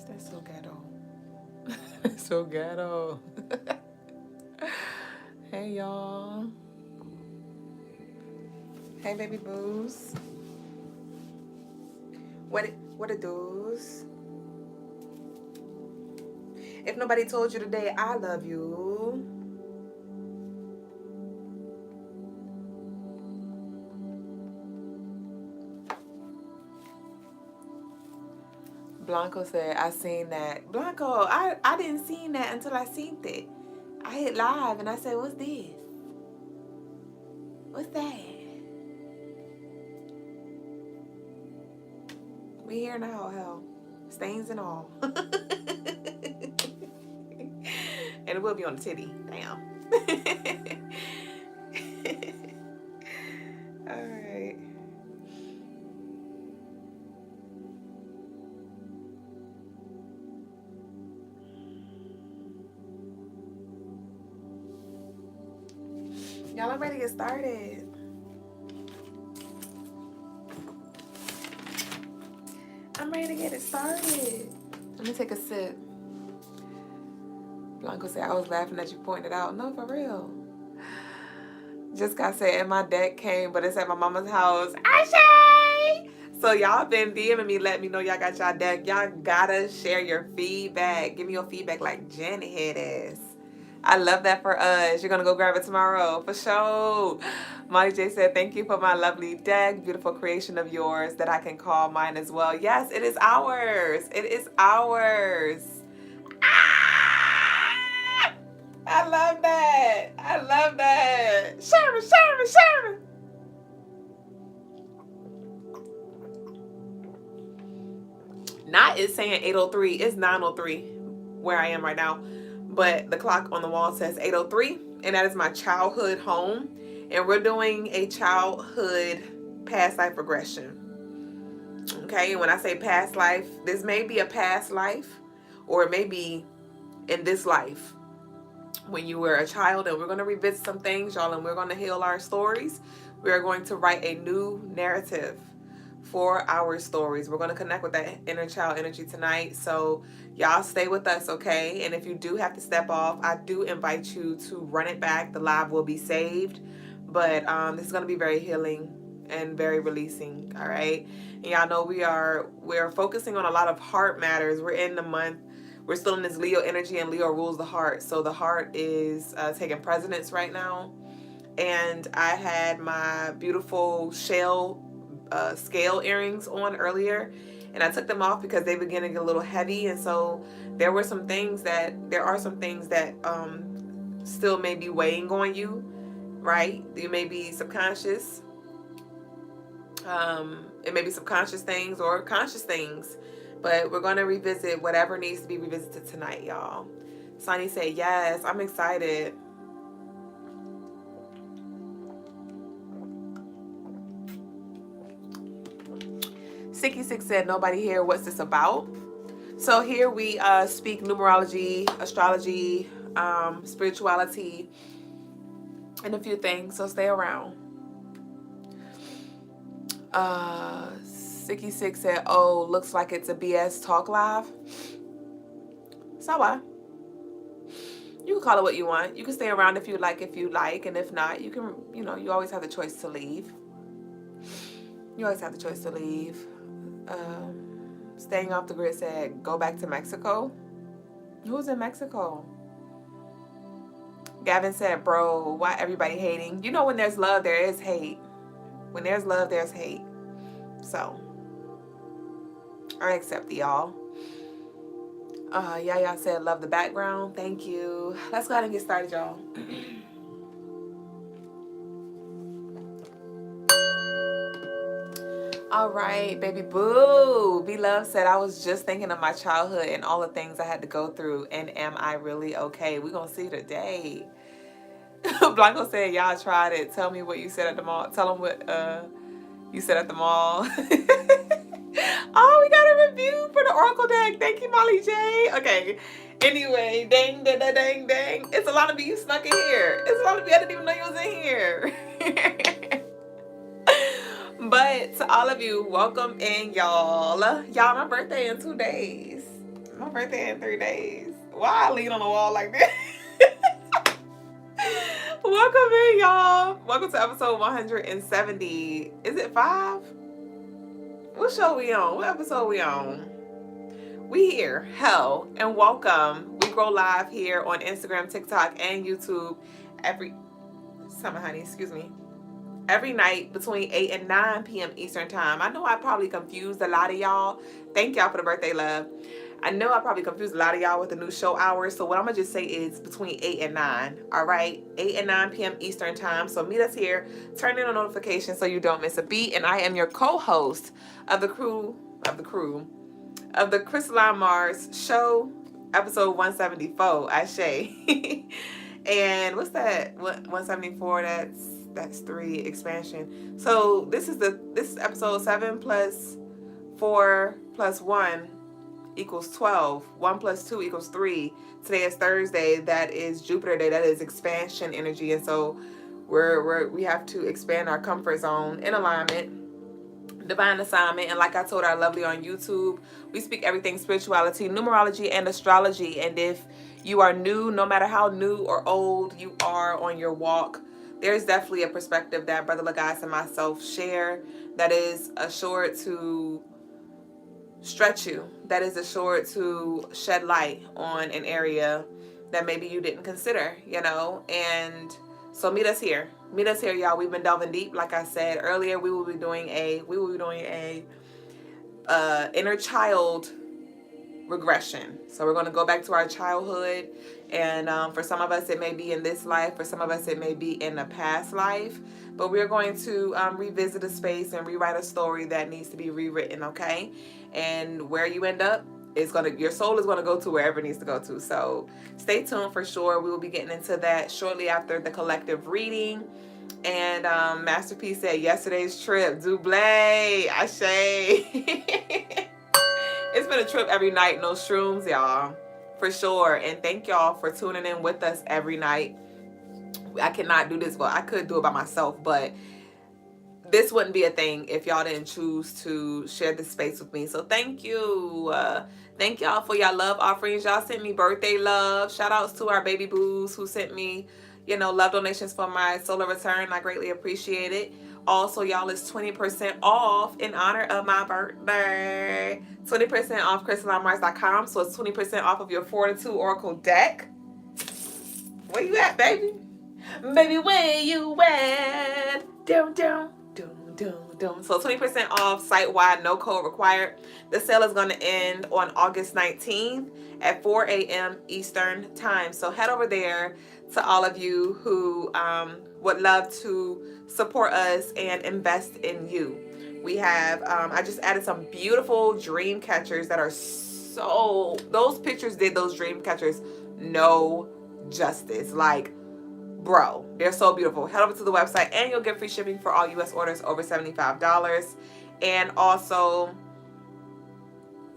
That's so ghetto. So ghetto. Hey, y'all. Hey, baby boos. What it does? If nobody told you today, I love you. Blanco said, I seen that. Blanco, I didn't see that until I seen it. I hit live and I said, what's this? What's that? We here now, hell. Stains and all. And it will be on the titty. Damn. All right. Y'all, I'm ready to get started. I'm ready to get it started. Let me take a sip. Blanco said, I was laughing at you pointing it out. No, for real. Just got said, and my deck came, but it's at my mama's house. Ashay! So y'all been DMing me, let me know y'all got y'all deck. Y'all gotta share your feedback. Give me your feedback like Janet head ass. I love that for us. You're gonna go grab it tomorrow, for sure. Molly J said, thank you for my lovely deck. Beautiful creation of yours that I can call mine as well. Yes, it is ours. It is ours. Ah! I love that. I love that. Sharon. Not is saying 8:03. It's 9:03 where I am right now. But the clock on the wall says 8:03. And that is my childhood home. And we're doing a childhood past life regression. Okay, and when I say past life, this may be a past life, or it may be in this life when you were a child. And we're going to revisit some things, y'all, and we're going to heal our stories. We are going to write a new narrative for our stories. We're going to connect with that inner child energy tonight. So y'all stay with us, okay? And if you do have to step off, I do invite you to run it back. The live will be saved. But this is going to be very healing and very releasing, all right? And y'all know we're focusing on a lot of heart matters. We're in the month. We're still in this Leo energy, and Leo rules the heart. So the heart is taking precedence right now. And I had my beautiful scale earrings on earlier, and I took them off because they began to get a little heavy. And so there are some things that still may be weighing on you, right? You may be subconscious. It may be subconscious things or conscious things, but we're going to revisit whatever needs to be revisited tonight, y'all. Sonny said, yes, I'm excited. Sicky6 said, nobody here, what's this about? So here we speak numerology, astrology, spirituality, and a few things, so stay around. Sicky6 said, oh, looks like it's a BS talk live. So what? You can call it what you want. You can stay around if you like, and if not, you can, you always have the choice to leave. You always have the choice to leave. Staying off the grid said, go back to Mexico. Who's in Mexico? Gavin said, bro, why everybody hating? You know, when there's love, there is hate. When there's love, there's hate. So, I accept y'all. Y'all said, love the background. Thank you. Let's go ahead and get started, y'all. All right, baby boo. B-Love said, I was just thinking of my childhood and all the things I had to go through. And am I really okay? We're going to see today. Blanco said, y'all tried it. Tell me what you said at the mall. Tell them what you said at the mall. Oh, we got a review for the Oracle deck. Thank you, Molly J. Okay. Anyway, dang. It's a lot of you snuck in here. It's a lot of you I didn't even know you was in here. But to all of you, welcome in, y'all. Y'all, my birthday in 2 days. My birthday in 3 days. Why I lean on the wall like that? Welcome in, y'all. Welcome to episode 170. Is it 5? What show we on? What episode we on? We here. Hell, and welcome. We grow live here on Instagram, TikTok, and YouTube every night between 8 and 9 p.m. Eastern time. I know I probably confused a lot of y'all. Thank y'all for the birthday love. I know I probably confused a lot of y'all with the new show hours. So what I'm going to just say is between 8 and 9. All right? 8 and 9 p.m. Eastern time. So meet us here. Turn in a notification so you don't miss a beat. And I am your co-host of the Crystalinemarsshow, episode 174. Ashe. And what's that? 174, that's 3 expansion. So this is episode 7 plus 4 plus 1 equals 12. 1 plus 2 equals 3. Today is Thursday. That is Jupiter Day. That is expansion energy. And so we have to expand our comfort zone in alignment, divine assignment. And like I told our lovely on YouTube, we speak everything spirituality, numerology, and astrology. And if you are new, no matter how new or old you are on your walk, there's definitely a perspective that Brother Logas and myself share that is assured to stretch you, that is assured to shed light on an area that maybe you didn't consider, and so meet us here, y'all. We've been delving deep. Like I said earlier, we will be doing a inner child regression. So we're going to go back to our childhood, and for some of us it may be in this life, for some of us it may be in a past life, but we're going to revisit a space and rewrite a story that needs to be rewritten, okay? And where you end up is your soul is going to go to wherever it needs to go to. So stay tuned for sure. We will be getting into that shortly after the collective reading. And Masterpiece said yesterday's trip, Duüblè, Ashe. It's been a trip every night, no shrooms, y'all, for sure. And thank y'all for tuning in with us every night. I cannot do this. Well, I could do it by myself, but this wouldn't be a thing if y'all didn't choose to share this space with me. So thank you. Thank y'all for y'all love offerings. Y'all sent me birthday love. Shout outs to our baby boos who sent me, love donations for my solar return. I greatly appreciate it. Also, y'all, it's 20% off in honor of my birthday. 20% off crystalinemarss.com. So it's 20% off of your 4-2 Oracle deck. Where you at, baby? Baby, where you at? Down. So 20% off site-wide, no code required. The sale is going to end on August 19th at 4 a.m. Eastern time. So head over there to all of you who would love to support us and invest in you. We have, I just added some beautiful dream catchers that are those pictures did those dream catchers no justice. Like, bro, they're so beautiful. Head over to the website and you'll get free shipping for all U.S. orders over $75. And also,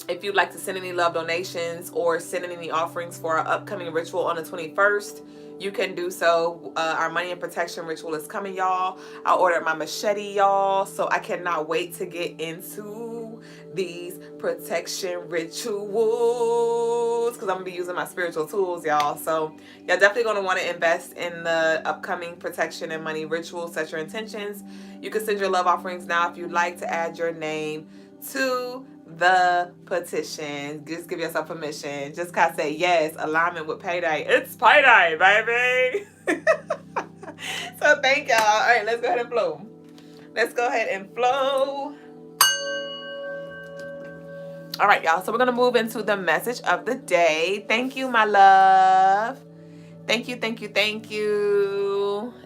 if you'd like to send any love donations or send in any offerings for our upcoming ritual on the 21st, you can do so. Our money and protection ritual is coming, y'all. I ordered my machete, y'all, so I cannot wait to get into these protection rituals because I'm going to be using my spiritual tools, y'all. So y'all definitely going to want to invest in the upcoming protection and money ritual. Set your intentions. You can send your love offerings now if you'd like to add your name to the petition. Just give yourself permission. Just kind of say yes, alignment with payday. It's payday, baby. So thank y'all. All right, let's go ahead and flow. All right, y'all. So we're going to move into the message of the day. Thank you, my love. Thank you.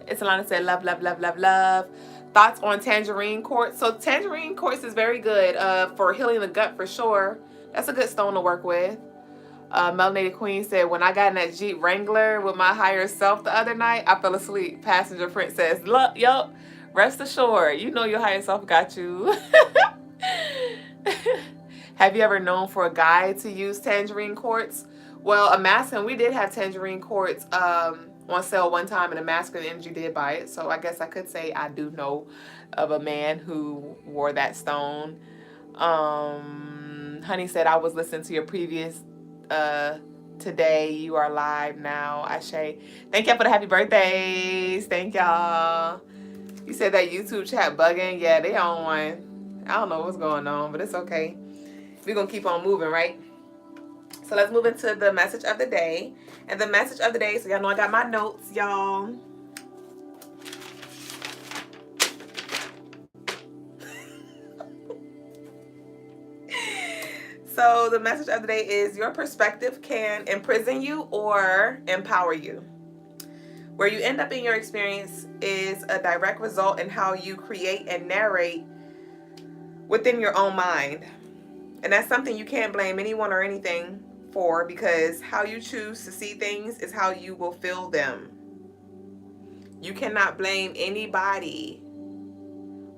It's Alana said love. Thoughts on tangerine quartz. So tangerine quartz is very good for healing the gut for sure. That's a good stone to work with. Melanated Queen said, when I got in that Jeep Wrangler with my higher self the other night, I fell asleep. Passenger Princess, look, yup, rest assured, you know your higher self got you. Have you ever known for a guy to use tangerine quartz? Well, a masculine, we did have tangerine quartz on sale one time, and a masculine energy did buy it. So I guess I could say I do know of a man who wore that stone. Honey said, I was listening to your previous today. You are live now. Ashe. Thank y'all for the happy birthdays. Thank y'all. You said that YouTube chat bugging. Yeah, they on one. I don't know what's going on, but it's okay. We're going to keep on moving, right? So let's move into the message of the day. And the message of the day, so y'all know I got my notes, y'all. So the message of the day is your perspective can imprison you or empower you. Where you end up in your experience is a direct result in how you create and narrate within your own mind. And that's something you can't blame anyone or anything for, because how you choose to see things is how you will feel them. You cannot blame anybody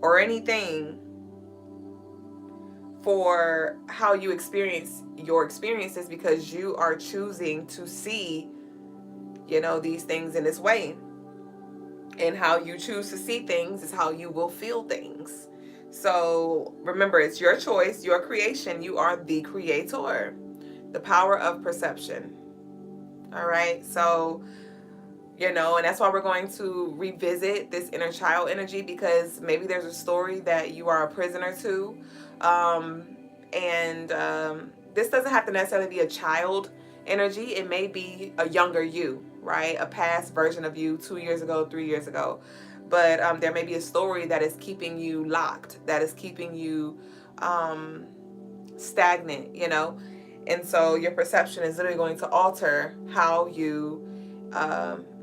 or anything for how you experience your experiences, because you are choosing to see, these things in this way. And how you choose to see things is how you will feel things. So remember, it's your choice, your creation. You are the creator. The power of perception. All right. So, and that's why we're going to revisit this inner child energy, because maybe there's a story that you are a prisoner to. This doesn't have to necessarily be a child energy. It may be a younger you, right? A past version of you 2 years ago, 3 years ago. But there may be a story that is keeping you locked, that is keeping you stagnant, And so your perception is literally going to alter how you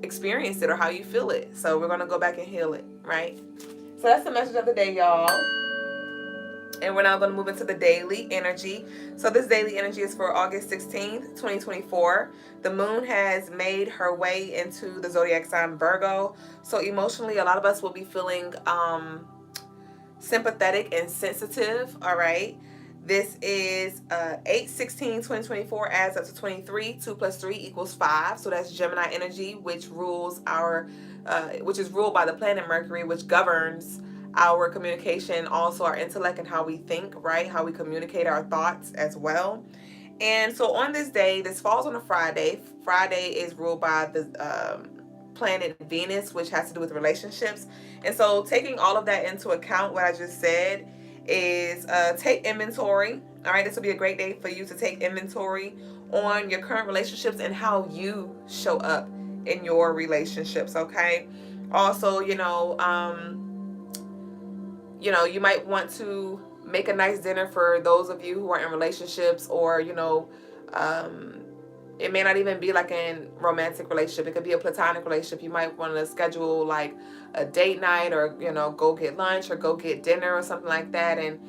experience it or how you feel it. So we're going to go back and heal it, right? So that's the message of the day, y'all. And we're now going to move into the daily energy. So this daily energy is for August 16th, 2024. The moon has made her way into the zodiac sign Virgo. So emotionally, a lot of us will be feeling sympathetic and sensitive, all right? This is 8/16/2024 adds up to 23. 2 + 3 = 5. So that's Gemini energy, which rules which is ruled by the planet Mercury, which governs our communication, also our intellect and how we think, right? How we communicate our thoughts as well. And so on this day, this falls on a Friday. Friday is ruled by the planet Venus, which has to do with relationships. And so taking all of that into account, what I just said is take inventory. All right, this will be a great day for you to take inventory on your current relationships and how you show up in your relationships. Okay. Also, you might want to make a nice dinner for those of you who are in relationships, or it may not even be like a romantic relationship. It could be a platonic relationship. You might want to schedule like a date night, or go get lunch or go get dinner or something like that, and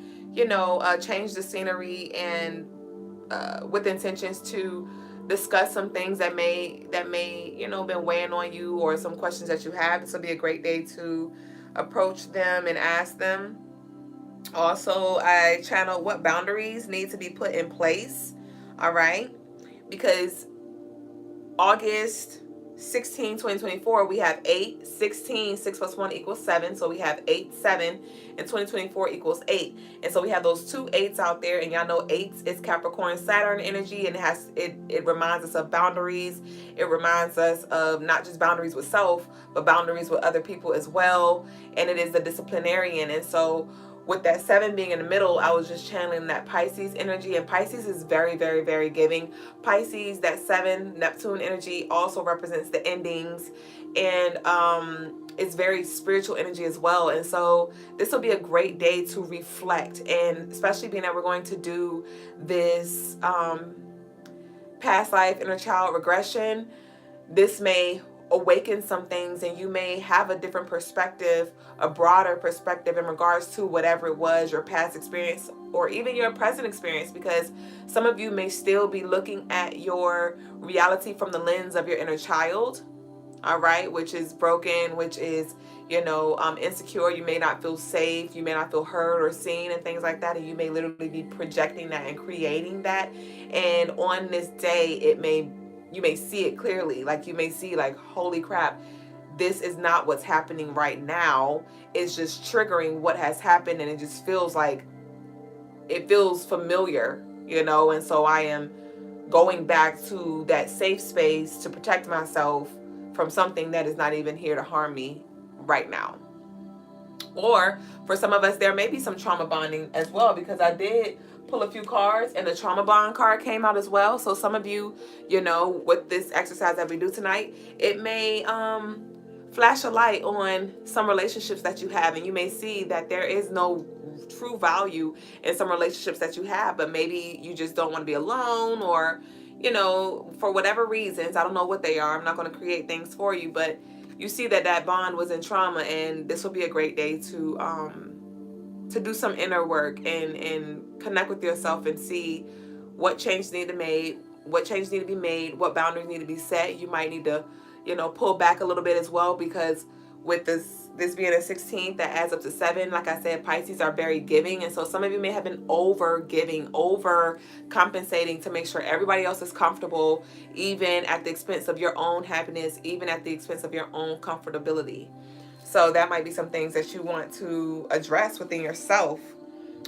change the scenery, and with intentions to discuss some things that may been weighing on you, or some questions that you have. This will be a great day to approach them and ask them. Also, I channel what boundaries need to be put in place. All right, because August 16, 2024, we have 8, 16, 6 + 1 = 7. So we have 8, 7, and 2024 = 8. And so we have those 2 8s out there, and y'all know 8 is Capricorn Saturn energy, and it reminds us of boundaries. It reminds us of not just boundaries with self, but boundaries with other people as well. And it is the disciplinarian. And so with that 7 being in the middle, I was just channeling that Pisces energy, and Pisces is very, very, very giving. Pisces, that 7 Neptune energy, also represents the endings, and it's very spiritual energy as well. And so this will be a great day to reflect, and especially being that we're going to do this past life inner child regression, this may awaken some things, and you may have a different perspective, a broader perspective in regards to whatever it was, your past experience, or even your present experience, because some of you may still be looking at your reality from the lens of your inner child, all right, which is broken, which is, insecure. You may not feel safe, you may not feel heard or seen, and things like that, and you may literally be projecting that and creating that. And on this day, you may see it clearly. Like, you may see like, holy crap, this is not what's happening right now. It's just triggering what has happened, and it just feels like, it feels familiar, and so I am going back to that safe space to protect myself from something that is not even here to harm me right now. Or for some of us, there may be some trauma bonding as well, because I did pull a few cards and the trauma bond card came out as well. So some of you, with this exercise that we do tonight, it may flash a light on some relationships that you have, and you may see that there is no true value in some relationships that you have, but maybe you just don't want to be alone, or for whatever reasons. I don't know what they are. I'm not going to create things for you, but you see that bond was in trauma, and this will be a great day to do some inner work and connect with yourself and see what changes need to be made, what boundaries need to be set. You might need to pull back a little bit as well, because with this being a 16th, that adds up to 7. Like I said, Pisces are very giving, and so some of you may have been over giving, over compensating to make sure everybody else is comfortable, even at the expense of your own happiness, even at the expense of your own comfortability. So that might be some things that you want to address within yourself.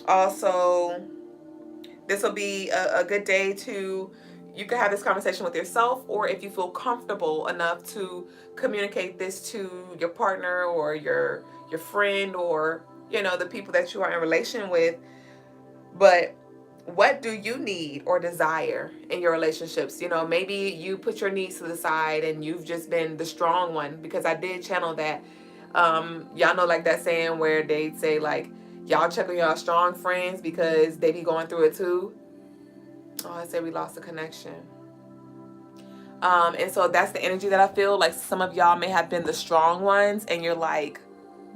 Also, this will be a good day to, you can have this conversation with yourself, or if you feel comfortable enough to communicate this to your partner or your friend, or the people that you are in relation with. But what do you need or desire in your relationships? Maybe you put your needs to the side and you've just been the strong one, because I did channel that. Y'all know, like that saying where they say, like, y'all check on y'all strong friends because they be going through it too. Oh, I said we lost the connection. And so that's the energy that I feel like some of y'all may have been the strong ones, and you're like,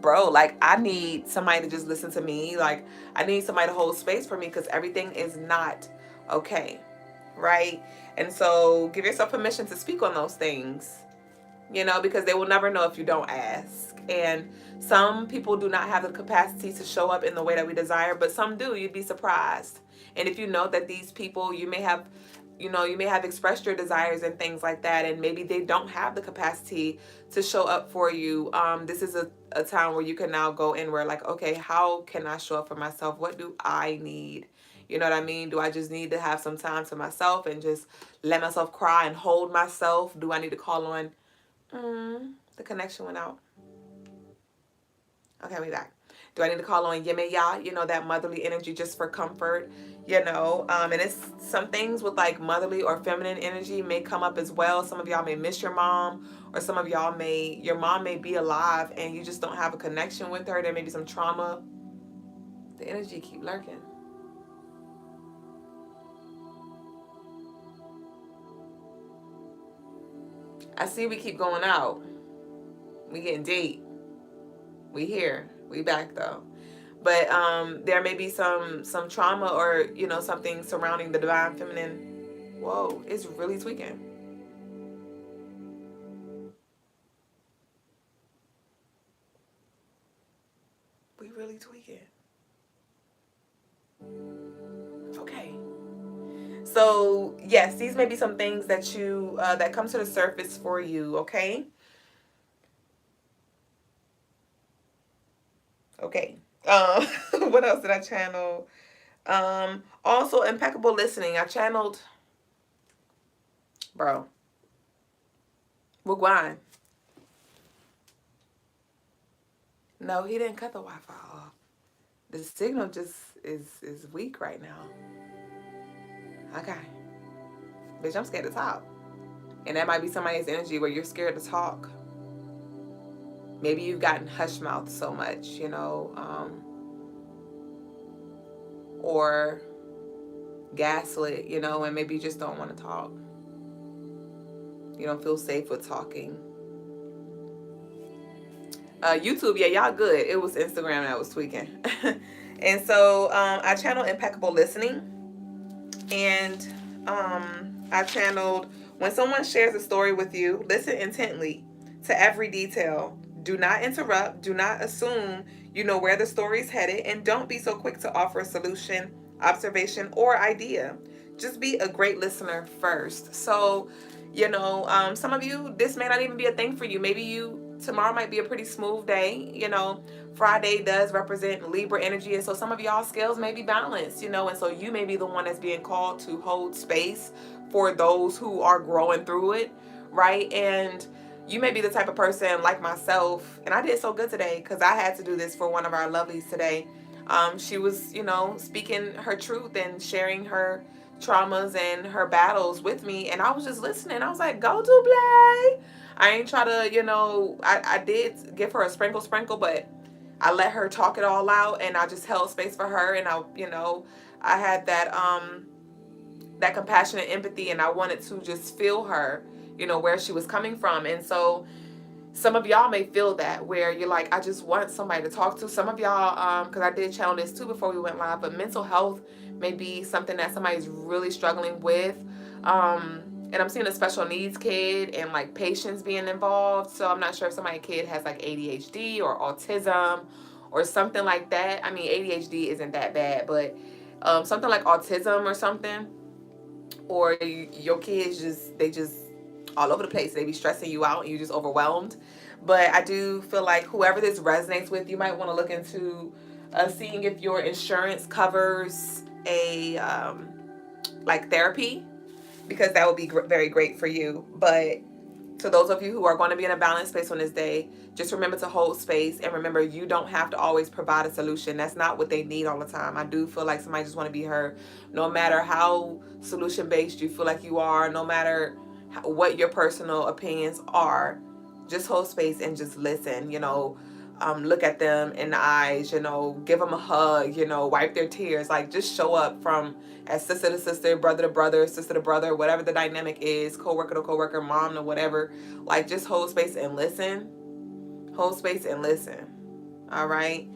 bro, like, I need somebody to just listen to me. Like, I need somebody to hold space for me, because everything is not okay, right? And so give yourself permission to speak on those things, because they will never know if you don't ask. And some people do not have the capacity to show up in the way that we desire, but some do. You'd be surprised. And if you know that these people, you may have expressed your desires and things like that, and maybe they don't have the capacity to show up for you. This is a time where you can now go inward, like, okay, how can I show up for myself? What do I need? You know what I mean? Do I just need to have some time to myself and just let myself cry and hold myself? Do I need to call on, the connection went out. Okay, we back. Do I need to call on Yemeya, that motherly energy, just for comfort, and it's some things with like motherly or feminine energy may come up as well. Some of y'all may miss your mom, or some of y'all your mom may be alive and you just don't have a connection with her. There may be some trauma. The energy keep lurking. I see we keep going out. We getting deep. We here. We back though. But there may be some trauma, or something surrounding the divine feminine. Whoa, it's really tweaking. We really tweaking. Okay. So yes, these may be some things that you that come to the surface for you. Okay. Okay. What else did I channel? Also, impeccable listening. I channeled, bro. Wagwan. No, he didn't cut the Wi-Fi off. The signal just is weak right now. Okay. Bitch, I'm scared to talk. And that might be somebody's energy where you're scared to talk. Maybe you've gotten hush mouth so much, or gaslit, and maybe you just don't want to talk. You don't feel safe with talking. YouTube, yeah, y'all good. It was Instagram that was tweaking. And so I channeled impeccable listening. And I channeled, when someone shares a story with you, listen intently to every detail. Do not interrupt. Do not assume you know where the story's headed. And don't be so quick to offer a solution, observation, or idea. Just be a great listener first. So, some of you, this may not even be a thing for you. Maybe tomorrow might be a pretty smooth day. Friday does represent Libra energy. And so some of y'all scales may be balanced, and so you may be the one that's being called to hold space for those who are growing through it, right? And you may be the type of person like myself, and I did so good today because I had to do this for one of our lovelies today. She was, speaking her truth and sharing her traumas and her battles with me, and I was just listening. I was like, go Duüblè. I ain't try to, I did give her a sprinkle, but I let her talk it all out, and I just held space for her, and I had that compassion and empathy, and I wanted to just feel her, where she was coming from. And so some of y'all may feel that, where you're like, I just want somebody to talk to. Some of y'all, because I did channel this too before we went live, but mental health may be something that somebody's really struggling with. And I'm seeing a special needs kid and like patients being involved. So I'm not sure if somebody's kid has like ADHD or autism or something like that. I mean, ADHD isn't that bad, but something like autism or something. Or your kids they just all over the place. They be stressing you out and you're just overwhelmed. But I do feel like whoever this resonates with, you might want to look into seeing if your insurance covers a like therapy, because that would be very great for you. But to those of you who are going to be in a balanced space on this day, just remember to hold space, and remember, you don't have to always provide a solution. That's not what they need all the time. I do feel like somebody just want to be heard. No matter how solution based you feel like you are, no matter what your personal opinions are, just hold space and just listen. Look at them in the eyes, give them a hug, wipe their tears. Like, just show up from as sister to sister, brother to brother, sister to brother, whatever the dynamic is, coworker to coworker, mom to whatever. Like, just hold space and listen. Hold space and listen. All right.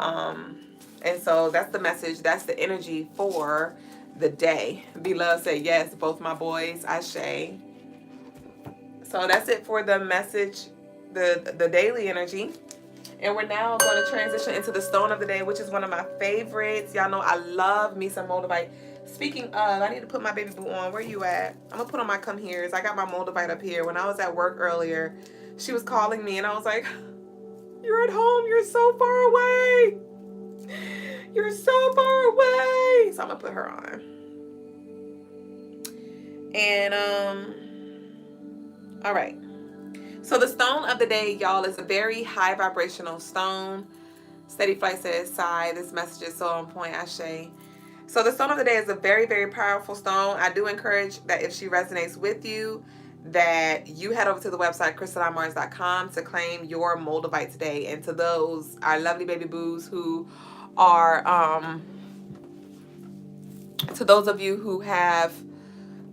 And so that's the message. That's the energy for the day. Beloved said yes, both my boys. Ashe. So that's it for the message, the daily energy. And we're now going to transition into the stone of the day, which is one of my favorites. Y'all know I love me some Moldavite. Speaking of, I need to put my baby boo on. Where you at? I'm going to put on my come here's. I got my Moldavite up here. When I was at work earlier, she was calling me, and I was like, you're at home. You're so far away. You're so far away. So I'm going to put her on. And, all right. So the stone of the day, y'all, is a very high vibrational stone. Steady Flight says, sigh. This message is so on point, Ashe. So the stone of the day is a very, very powerful stone. I do encourage that if she resonates with you, that you head over to the website Crystalinemarsshow.com to claim your Moldavite today. And to those, our lovely baby boos who are, to those of you who have,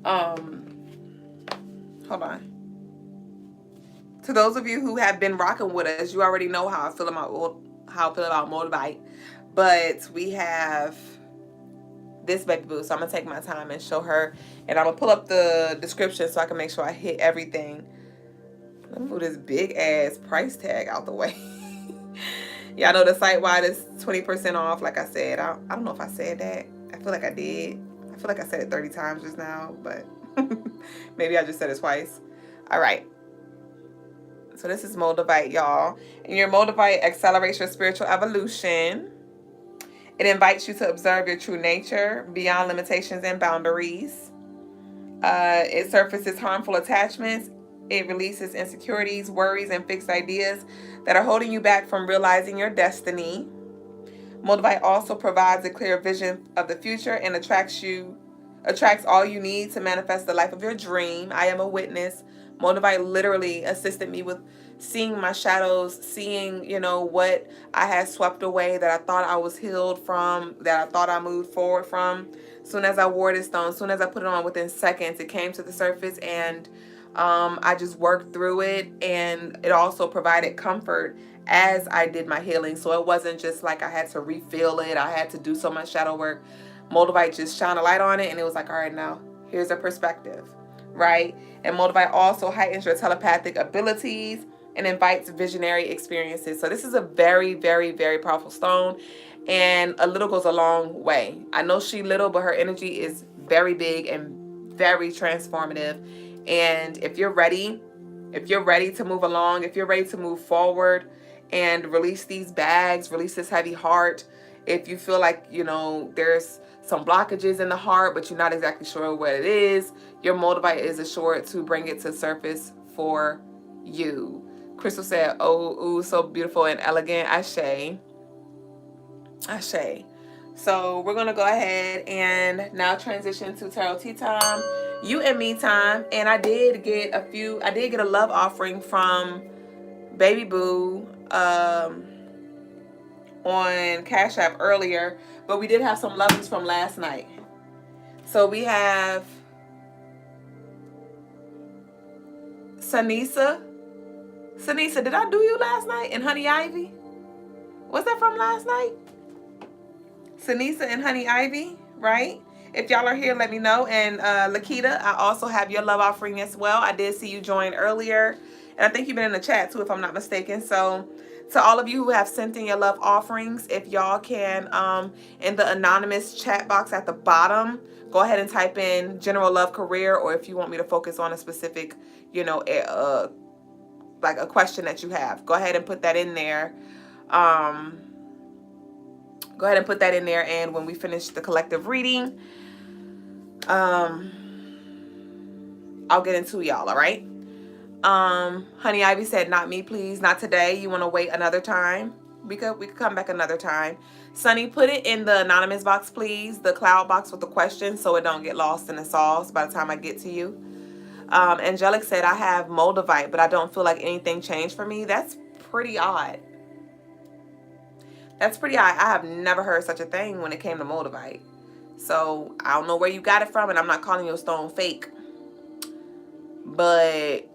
hold on. To those of you who have been rocking with us, you already know how I feel about Moldavite. But we have this baby boo, so I'm gonna take my time and show her, and I'm gonna pull up the description so I can make sure I hit everything. Let me move this big ass price tag out the way. Y'all know the site wide is 20% off. Like I said, I don't know if I said that. I feel like I did. I feel like I said it 30 times just now, but maybe I just said it twice. All right. So this is Moldavite, y'all. And your Moldavite accelerates your spiritual evolution. It invites you to observe your true nature beyond limitations and boundaries. It surfaces harmful attachments. It releases insecurities, worries, and fixed ideas that are holding you back from realizing your destiny. Moldavite also provides a clear vision of the future and attracts all you need to manifest the life of your dream. I am a witness. Moldavite literally assisted me with seeing my shadows, seeing, what I had swept away, that I thought I was healed from, that I thought I moved forward from. Soon as I wore this stone, soon as I put it on, within seconds, it came to the surface, and I just worked through it. And it also provided comfort as I did my healing. So it wasn't just like I had to refill it. I had to do so much shadow work. Moldavite just shone a light on it, and it was like, all right, now here's a perspective, right? And Moldavite also heightens your telepathic abilities and invites visionary experiences. So this is a very, very, very powerful stone, and a little goes a long way. I know she little, but her energy is very big and very transformative. And if you're ready to move along, if you're ready to move forward and release these bags, release this heavy heart, If you feel like, you know, there's some blockages in the heart, but you're not exactly sure what it is, your Moldavite is assured to bring it to the surface for you. Crystal said, oh, ooh, so beautiful and elegant. Ashe. Ashe. So we're going to go ahead and now transition to Tarot Tea Time, you and me time. And I did get a love offering from Baby Boo on Cash App earlier, but we did have some lovings from last night. So we have Sanisa. Sanisa, did I do you last night? And Honey Ivy? Was that from last night? Sanisa and Honey Ivy, right? If y'all are here, let me know. And Lakita, I also have your love offering as well. I did see you join earlier. And I think you've been in the chat too, if I'm not mistaken. So to all of you who have sent in your love offerings, if y'all can, in the anonymous chat box at the bottom, go ahead and type in general love career, or if you want me to focus on a specific, you know, like a question that you have, go ahead and put that in there. Go ahead and put that in there, and when we finish the collective reading, I'll get into y'all, all right? Honey Ivy said, not me, please. Not today. You want to wait another time? We could come back another time. Sunny, put it in the anonymous box, please. The cloud box with the question, so it don't get lost in the sauce by the time I get to you. Angelic said, I have Moldavite, but I don't feel like anything changed for me. That's pretty odd. That's pretty odd. I have never heard such a thing when it came to Moldavite. So I don't know where you got it from, and I'm not calling your stone fake. But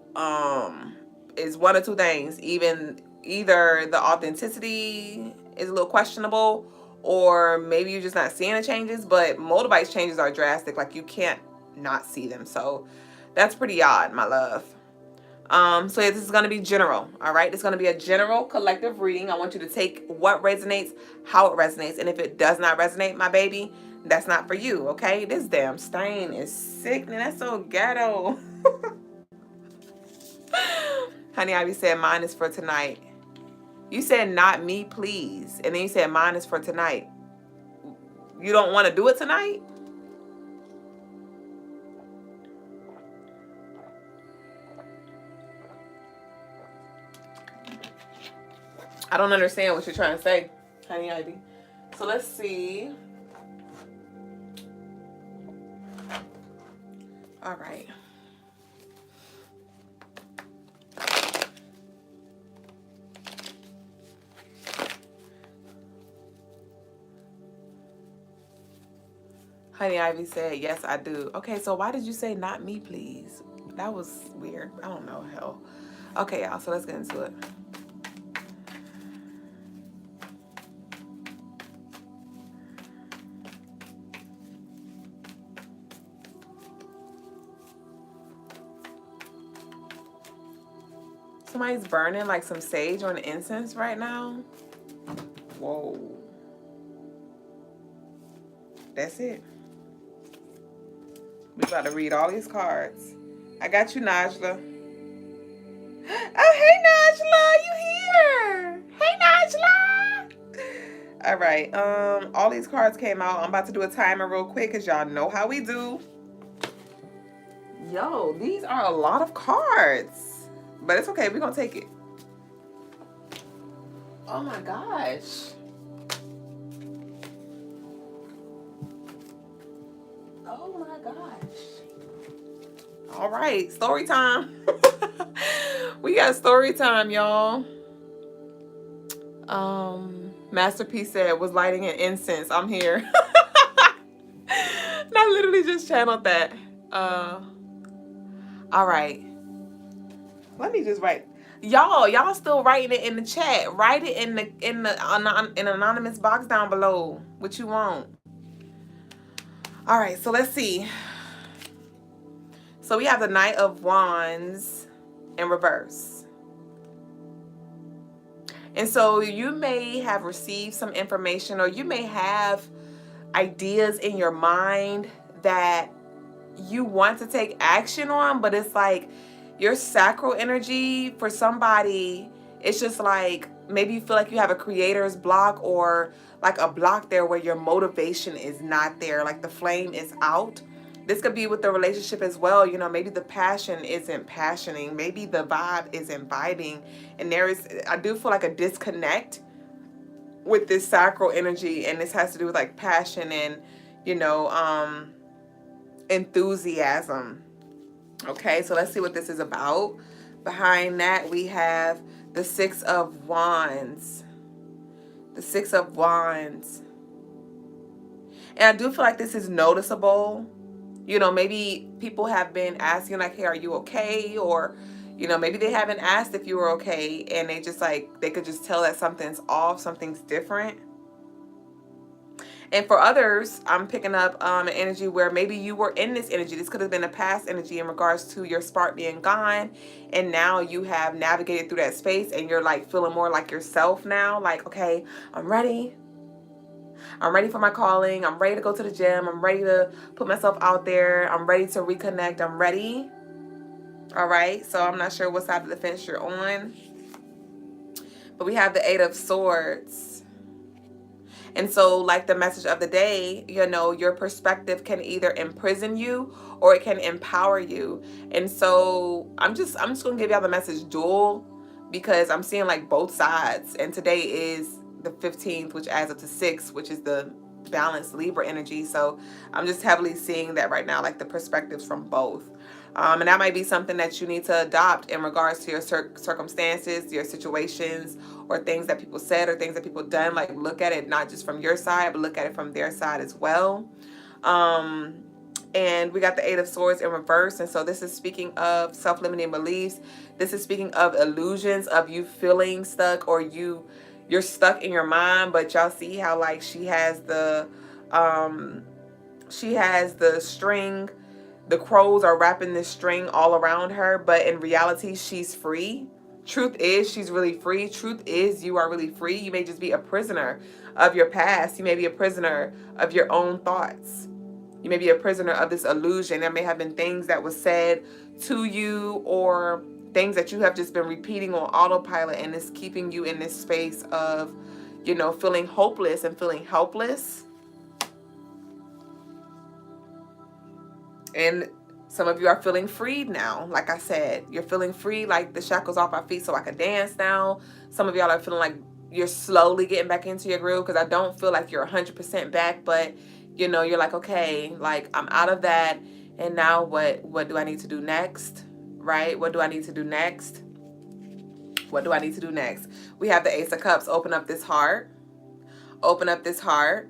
it's one or two things. Either the authenticity is a little questionable, or maybe you're just not seeing the changes. But Moldavite's changes are drastic. Like, you can't not see them. So that's pretty odd, my love. So this is going to be general, all right? It's going to be a general collective reading. I want you to take what resonates, how it resonates. And if it does not resonate, my baby, that's not for you, okay? This damn stain is sickening. That's so ghetto. Honey Ivy said, mine is for tonight. You said, not me, please. And then you said, mine is for tonight. You don't want to do it tonight? I don't understand what you're trying to say, Honey Ivy. So let's see. All right. Honey Ivy said, yes, I do. Okay, so why did you say not me, please? That was weird. I don't know, hell. Okay, y'all, so let's get into it. Somebody's burning like some sage or an incense right now. Whoa. That's it. We about to read all these cards. I got you, Najla. Oh, hey, Najla, you here? Hey, Najla. All right. All these cards came out. I'm about to do a timer real quick because y'all know how we do. Yo, these are a lot of cards. But it's okay. We're going to take it. Oh, my gosh. Oh, my gosh. All right. Story time. We got story time, y'all. Masterpiece said, was lighting an incense. I'm here. I literally just channeled that. All right. Let me just write. Y'all still writing it in the chat. Write it in the anonymous box down below. What you want. All right, so let's see. So we have the Knight of Wands in reverse. And so you may have received some information, or you may have ideas in your mind that you want to take action on, but it's like your sacral energy for somebody It's just like maybe you feel like you have a creator's block, or like a block there where your motivation is not there, like the flame is out. This could be with the relationship as well. You know, maybe the passion isn't passioning, maybe the vibe isn't vibing, and I do feel like a disconnect with this sacral energy, and this has to do with like passion and, you know, enthusiasm. Okay, so let's see what this is about. Behind that, we have the Six of Wands. The Six of Wands. And I do feel like this is noticeable. You know, maybe people have been asking like, hey, are you okay? Or, you know, maybe they haven't asked if you were okay, and they just like, they could just tell that something's off, something's different. And for others, I'm picking up an energy where maybe you were in this energy. This could have been a past energy in regards to your spark being gone. And now you have navigated through that space, and you're like feeling more like yourself now. Like, okay, I'm ready. I'm ready for my calling. I'm ready to go to the gym. I'm ready to put myself out there. I'm ready to reconnect. I'm ready. All right. So I'm not sure what side of the fence you're on. But we have the Eight of Swords. And so, like the message of the day, you know, your perspective can either imprison you or it can empower you. And so I'm just gonna give y'all the message dual, because I'm seeing like both sides. And today is the 15th, which adds up to 6, which is the balanced Libra energy. So I'm just heavily seeing that right now, like the perspectives from both. And that might be something that you need to adopt in regards to your circumstances, your situations, or things that people said or things that people done. Like, look at it not just from your side, but look at it from their side as well. And we got the Eight of Swords in reverse. And so this is speaking of self-limiting beliefs. This is speaking of illusions of you feeling stuck, or you're stuck in your mind. But y'all see how like she has the string. The crows are wrapping this string all around her, but in reality, she's free. Truth is, she's really free. Truth is, you are really free. You may just be a prisoner of your past. You may be a prisoner of your own thoughts. You may be a prisoner of this illusion. There may have been things that was said to you, or things that you have just been repeating on autopilot, and it's keeping you in this space of, you know, feeling hopeless and feeling helpless. And some of you are feeling freed now. Like I said, you're feeling free, like the shackles off our feet so I can dance now. Some of y'all are feeling like you're slowly getting back into your groove, because I don't feel like you're 100% back, but you know, you're like, okay, like I'm out of that, and now what do I need to do next? Right? What do I need to do next? What do I need to do next? We have the Ace of Cups. Open up this heart. Open up this heart.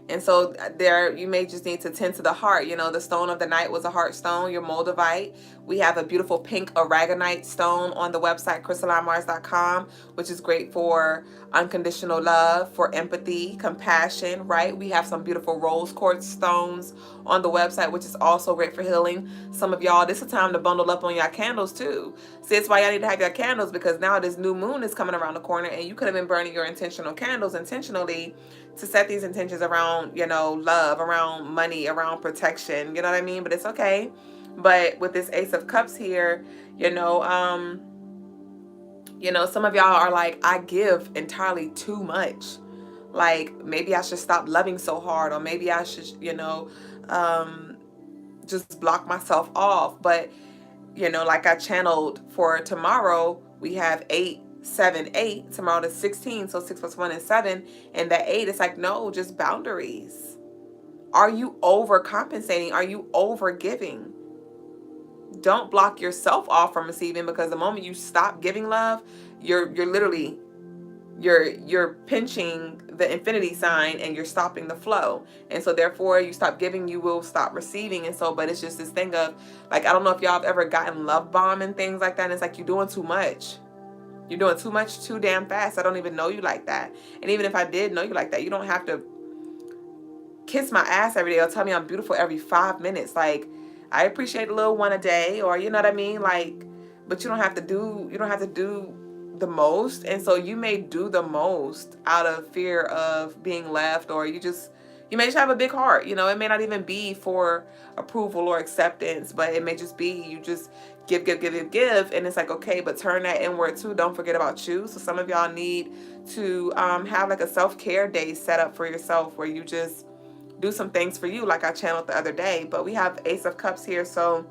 And so there, you may just need to tend to the heart. You know, the stone of the night was a heart stone, your moldavite. We have a beautiful pink aragonite stone on the website, Crystalinemarsshow.com, which is great for unconditional love, for empathy, compassion, right? We have some beautiful rose quartz stones on the website, which is also great for healing. Some of y'all, this is time to bundle up on your candles too. See, it's why y'all need to have your candles, because now this new moon is coming around the corner, and you could have been burning your intentional candles intentionally to set these intentions around, you know, love, around money, around protection, you know what I mean? But it's okay. But with this Ace of Cups here, you know, some of y'all are like, I give entirely too much. Like, maybe I should stop loving so hard, or maybe I should, you know, just block myself off. But, you know, like I channeled for tomorrow, we have 8, 7, 8. Tomorrow is 16, so 6 plus 1 is 7. And that 8, it's like, no, just boundaries. Are you overcompensating? Are you over giving? Don't block yourself off from receiving, because the moment you stop giving love, you're literally you're pinching the infinity sign, and you're stopping the flow. And so therefore, you stop giving, you will stop receiving. And so, but it's just this thing of like, I don't know if y'all have ever gotten love bomb and things like that. And it's like, you're doing too much. You're doing too much too damn fast. I don't even know you like that. And even if I did know you like that, you don't have to kiss my ass every day or tell me I'm beautiful every 5 minutes. Like, I appreciate a little one a day, or you know what I mean? Like, but you don't have to do the most. And so you may do the most out of fear of being left, or you just, You may just have a big heart. You know, it may not even be for approval or acceptance, but it may just be you just give, and it's like, okay, but turn that inward too. Don't forget about you. So some of y'all need to have like a self-care day set up for yourself where you just do some things for you, like I channeled the other day. But we have Ace of Cups here, so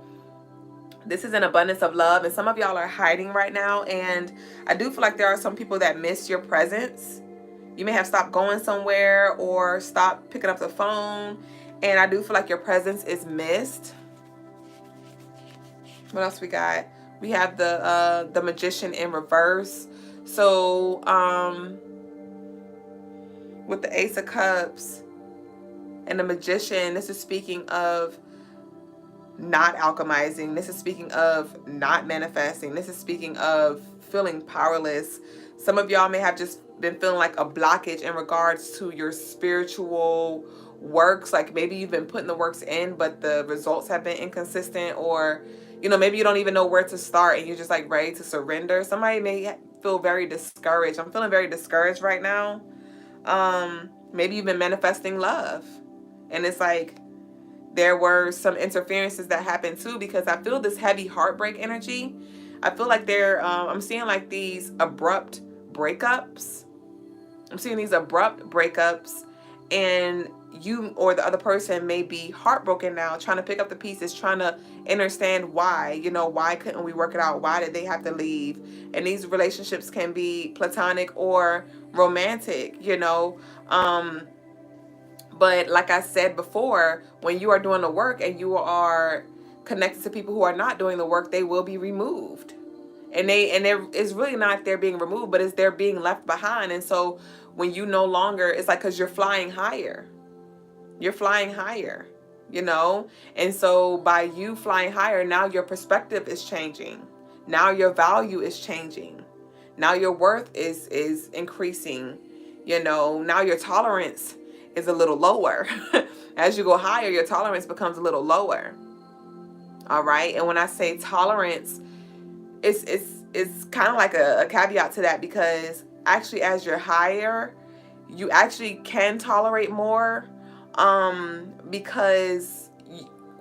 this is an abundance of love, and some of y'all are hiding right now, and I do feel like there are some people that miss your presence. You may have stopped going somewhere or stopped picking up the phone, and I do feel like your presence is missed. What else we got? We have the Magician in reverse. So with the Ace of Cups and the Magician, this is speaking of not alchemizing. This is speaking of not manifesting. This is speaking of feeling powerless. Some of y'all may have just been feeling like a blockage in regards to your spiritual works. Like maybe you've been putting the works in, but the results have been inconsistent, or you know, maybe you don't even know where to start and you're just like ready to surrender. Somebody may feel very discouraged. I'm feeling very discouraged right now. Maybe you've been manifesting love, and it's like there were some interferences that happened too, because I feel this heavy heartbreak energy. I feel like I'm seeing like these abrupt breakups. I'm seeing these abrupt breakups, and you or the other person may be heartbroken now, trying to pick up the pieces, trying to understand why, you know, why couldn't we work it out? Why did they have to leave? And these relationships can be platonic or romantic, you know. But like I said before, when you are doing the work and you are connected to people who are not doing the work, they will be removed. And it's really not they're being removed, but it's they're being left behind. And so when you no longer, it's like, because you're flying higher. You're flying higher, you know? And so by you flying higher, now your perspective is changing. Now your value is changing. Now your worth is increasing. You know, now your tolerance is a little lower. As you go higher, your tolerance becomes a little lower. All right. And when I say tolerance, it's kind of like a caveat to that, because actually as you're higher, you actually can tolerate more, because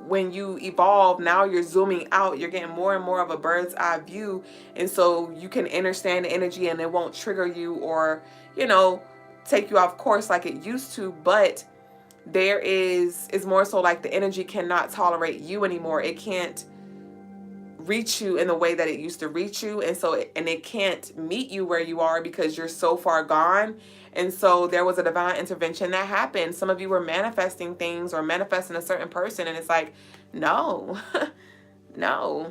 when you evolve, now you're zooming out, you're getting more and more of a bird's eye view, and so you can understand the energy and it won't trigger you or, you know, take you off course like it used to. But there is more so like the energy cannot tolerate you anymore. It can't reach you in the way that it used to reach you, and so it can't meet you where you are because you're so far gone. And so there was a divine intervention that happened. Some of you were manifesting things or manifesting a certain person, and it's like, no. No.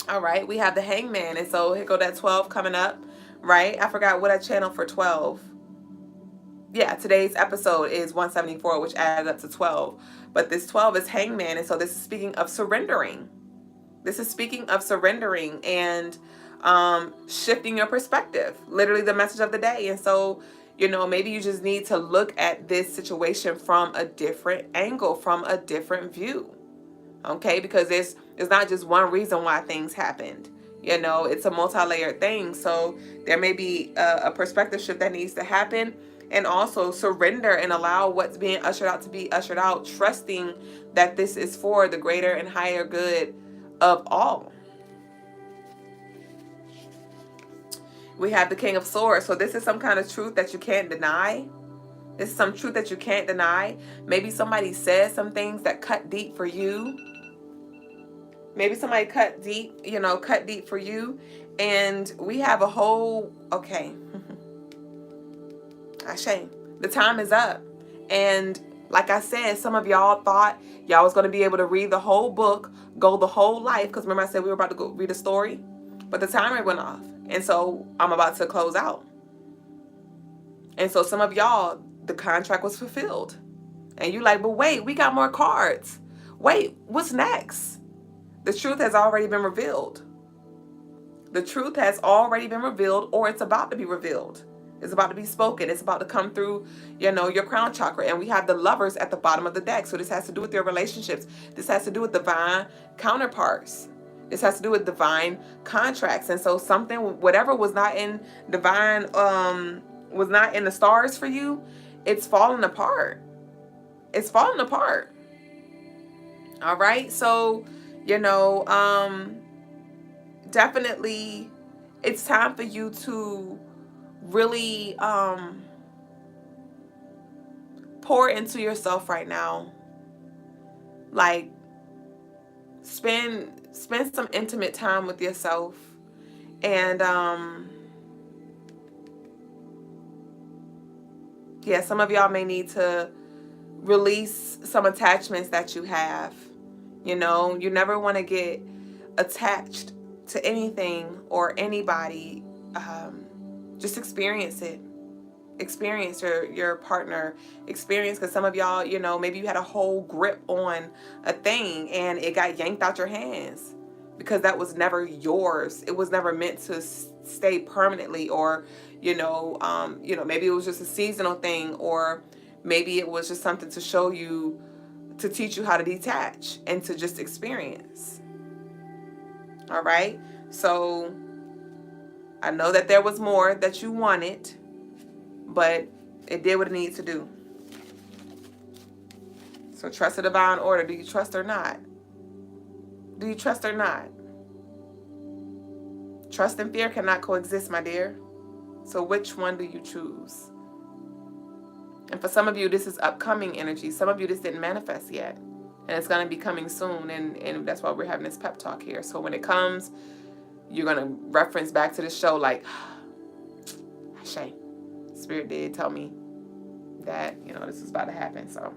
All right, we have the Hangman, and so here go that 12 coming up, right? I forgot what I channeled for 12. Yeah, today's episode is 174, which added up to 12. But this 12 is Hangman, and so this is speaking of surrendering. This is speaking of surrendering and shifting your perspective, literally the message of the day. And so, you know, maybe you just need to look at this situation from a different angle, from a different view. Okay, because there's not just one reason why things happened. You know, it's a multi-layered thing. So there may be a perspective shift that needs to happen, and also surrender and allow what's being ushered out to be ushered out, trusting that this is for the greater and higher good of all. We have the King of Swords. So this is some kind of truth that you can't deny. This is some truth that you can't deny. Maybe somebody said some things that cut deep for you. Maybe somebody cut deep for you. And we have a whole, okay. Ashe, the time is up. And like I said, some of y'all thought y'all was going to be able to read the whole book, go the whole life. Because remember I said we were about to go read a story. But the timer went off. And so I'm about to close out. And so some of y'all, the contract was fulfilled. And you're like, but wait, we got more cards. Wait, what's next? The truth has already been revealed. The truth has already been revealed, or it's about to be revealed. It's about to be spoken. It's about to come through, you know, your crown chakra. And we have the Lovers at the bottom of the deck. So this has to do with your relationships. This has to do with divine counterparts. This has to do with divine contracts. And so something, whatever was not in divine, was not in the stars for you, it's falling apart. it's falling apart. All right. So, you know, definitely it's time for you to really pour into yourself right now. Like, spend some intimate time with yourself. And yeah, some of y'all may need to release some attachments that you have. You know, you never want to get attached to anything or anybody. Just experience it. Experience your partner. Experience, because some of y'all, you know, maybe you had a whole grip on a thing and it got yanked out your hands because that was never yours. It was never meant to stay permanently, or you know, maybe it was just a seasonal thing, or maybe it was just something to show you, to teach you how to detach and to just experience. All right. So I know that there was more that you wanted, but it did what it needed to do. So trust the divine order. Do you trust or not? Do you trust or not? Trust and fear cannot coexist, my dear. So which one do you choose? And for some of you, this is upcoming energy. Some of you, this didn't manifest yet. And it's going to be coming soon. And that's why we're having this pep talk here. So when it comes, you're going to reference back to the show like, Shay, Spirit did tell me that, you know, this is about to happen. So,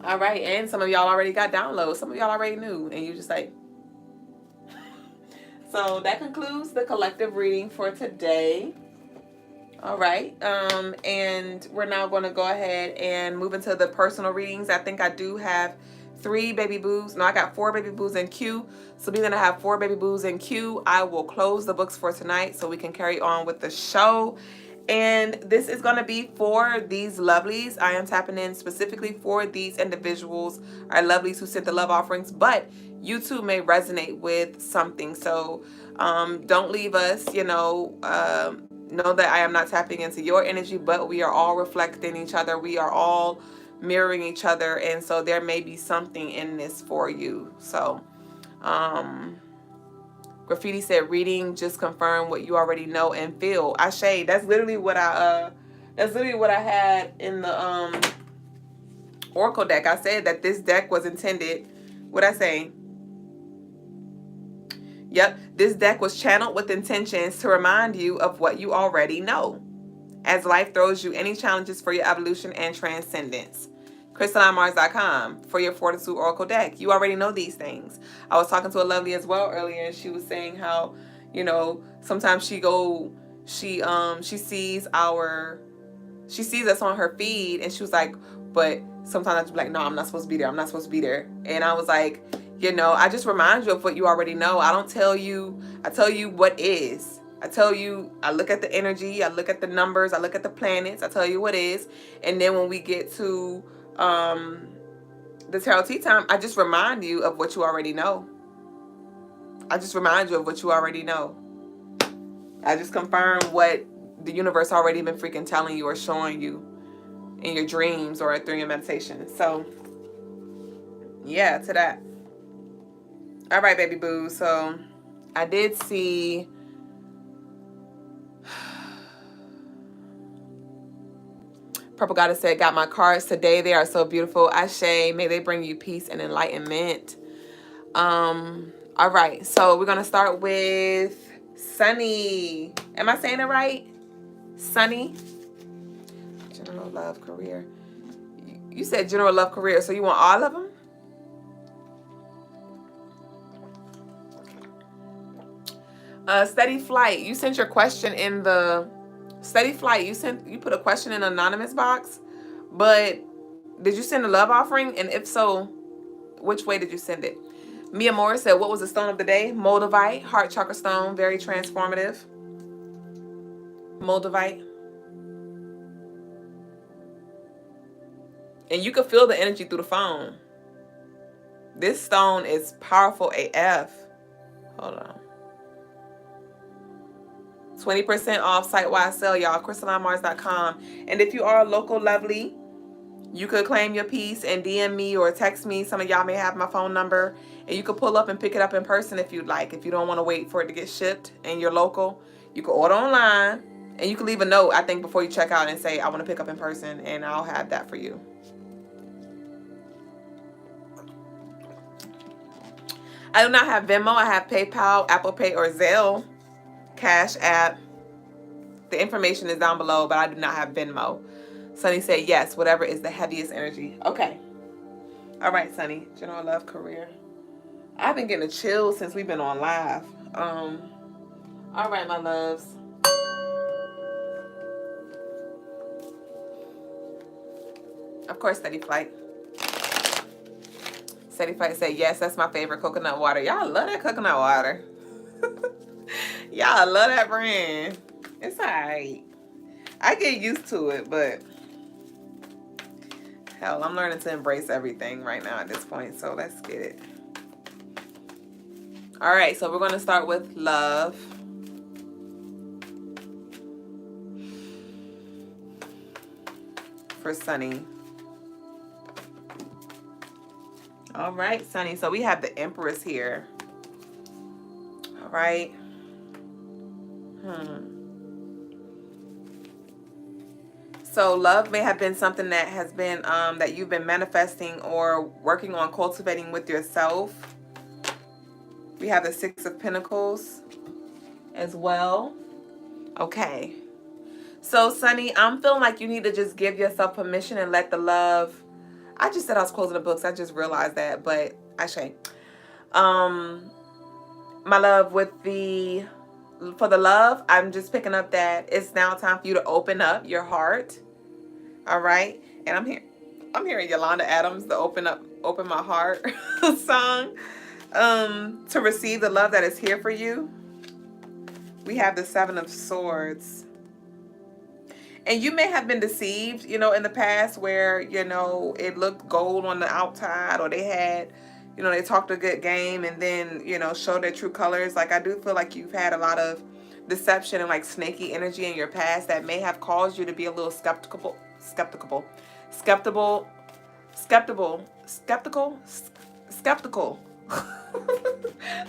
all right. And some of y'all already got downloads. Some of y'all already knew. And you just like. So that concludes the collective reading for today. All right. And we're now going to go ahead and move into the personal readings. I think I do have 3 baby boos. No, I got 4 baby boos in queue. So being that I have 4 baby boos in queue, I will close the books for tonight so we can carry on with the show. And this is going to be for these lovelies. I am tapping in specifically for these individuals, our lovelies who sent the love offerings, but you too may resonate with something. So don't leave us, you know that I am not tapping into your energy, but we are all reflecting each other. We are all mirroring each other. And so there may be something in this for you. So, Graffiti said, reading just confirm what you already know and feel. Ashe, that's literally what I had in the Oracle deck. I said that this deck was intended, what'd I say? Yep, this deck was channeled with intentions to remind you of what you already know, as life throws you any challenges for your evolution and transcendence. Crystalinemarsshow.com for your Fortitude Oracle deck. You already know these things. I was talking to a lovely as well earlier, and she was saying how, you know, sometimes she sees us on her feed, and she was like, but sometimes I just be like, no, I'm not supposed to be there. I'm not supposed to be there. And I was like, you know, I just remind you of what you already know. I don't tell you. I tell you what is. I tell you, I look at the energy. I look at the numbers. I look at the planets. I tell you what is. And then when we get to the tarot tea time, I just remind you of what you already know. I just remind you of what you already know. I just confirm what the universe already been freaking telling you or showing you in your dreams or through your meditation. So, yeah, to that. All right, baby boo. So, I did see... Purple Goddess said, got my cards today. They are so beautiful. Ashe, may they bring you peace and enlightenment. All right, so we're going to start with Sunny. Am I saying it right? Sunny? General love career. You said general love career, so you want all of them? Steady flight. You sent your question in the... Steady flight, you put a question in an anonymous box, but did you send a love offering? And if so, which way did you send it? Mia Morris said, what was the stone of the day? Moldavite, heart chakra stone, very transformative. Moldavite. And you can feel the energy through the phone. This stone is powerful AF. Hold on. 20% off site-wide sale, y'all. Crystalinemarsshow.com. And if you are a local lovely you could claim your piece and DM me or text me. Some of y'all may have my phone number, and you could pull up and pick it up in person if you'd like. If you don't want to wait for it to get shipped and you're local, you could order online, and you can leave a note, I think, before you check out and say, I want to pick up in person, and I'll have that for you. I do not have Venmo. I have PayPal, Apple Pay, or Zelle, Cash App. The information is down below, but I do not have Venmo. Sunny said, yes, whatever is the heaviest energy. Okay. All right, Sunny. General love, career. I've been getting a chill since we've been on live. All right, my loves. Of course, Steady Flight. Steady Flight said, yes, that's my favorite coconut water. Y'all love that coconut water. Y'all love that brand. It's all right. I get used to it, but hell, I'm learning to embrace everything right now at this point, so let's get it. All right, so we're going to start with love. For Sunny. All right, Sunny. So we have the Empress here. All right. So love may have been something that has been that you've been manifesting or working on cultivating with yourself. We have the Six of Pentacles as well. Okay. So Sunny, I'm feeling like you need to just give yourself permission and let the love. I just said I was closing the books. I just realized that, but I shan't. My love, for the love, I'm just picking up that it's now time for you to open up your heart. All right. And I'm hearing Yolanda Adams, the Open My Heart song, to receive the love that is here for you. We have the Seven of Swords. And you may have been deceived, in the past where, it looked gold on the outside, or they had, they talked a good game and then, showed their true colors. Like, I do feel like you've had a lot of deception and like snaky energy in your past that may have caused you to be a little skeptical.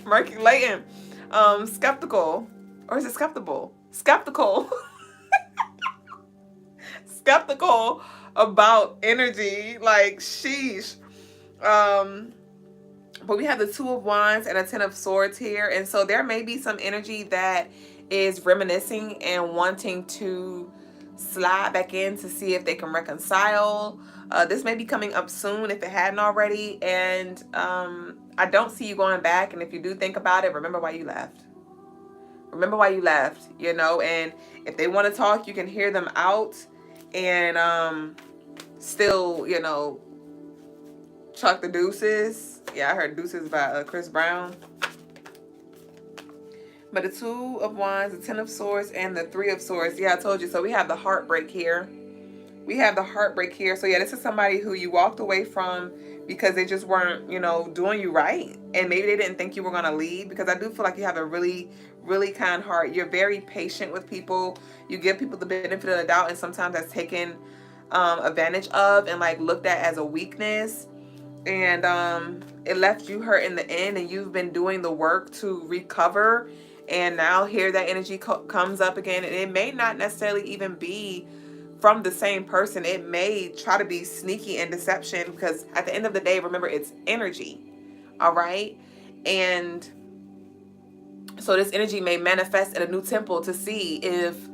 Merculating. Skeptical. Or is it skeptical? Skeptical. Skeptical about energy, like sheesh. But we have the Two of Wands and a Ten of Swords here, and so there may be some energy that is reminiscing and wanting to slide back in to see if they can reconcile. This may be coming up soon if it hadn't already, and I don't see you going back. And if you do think about it, remember why you left. Remember why you left, and if they want to talk, you can hear them out. And still, chuck the deuces. Yeah, I heard deuces by Chris Brown. But the Two of Wands, the Ten of Swords, and the Three of Swords. Yeah, I told you. So we have the heartbreak here. We have the heartbreak here. So yeah, this is somebody who you walked away from because they just weren't, doing you right. And maybe they didn't think you were going to leave, because I do feel like you have a really, really kind heart. You're very patient with people. You give people the benefit of the doubt, and sometimes that's taken advantage of and like looked at as a weakness. And it left you hurt in the end, and you've been doing the work to recover. And now here that energy comes up again, and it may not necessarily even be from the same person. It may try to be sneaky and deception, because at the end of the day, remember, it's energy. All right. And so this energy may manifest in a new temple to see if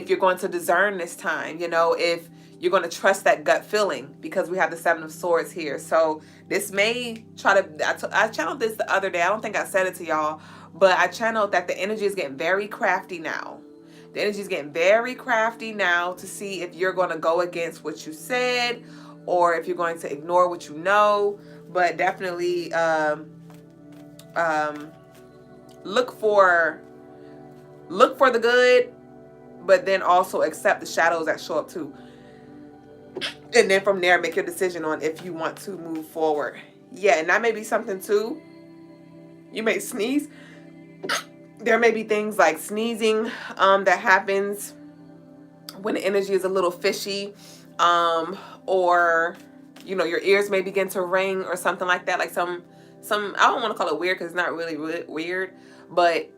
you're going to discern this time, if you're going to trust that gut feeling, because we have the Seven of Swords here. So this may try to, I channeled this the other day. I don't think I said it to y'all, but I channeled that the energy is getting very crafty now. The energy is getting very crafty now to see if you're going to go against what you said, or if you're going to ignore what you know. But definitely look for the good, but then also accept the shadows that show up too. And then from there, make your decision on if you want to move forward. Yeah, and that may be something too. You may sneeze. There may be things like sneezing that happens when the energy is a little fishy. Or, you know, your ears may begin to ring or something like that. Like some, I don't want to call it weird because it's not really weird, but,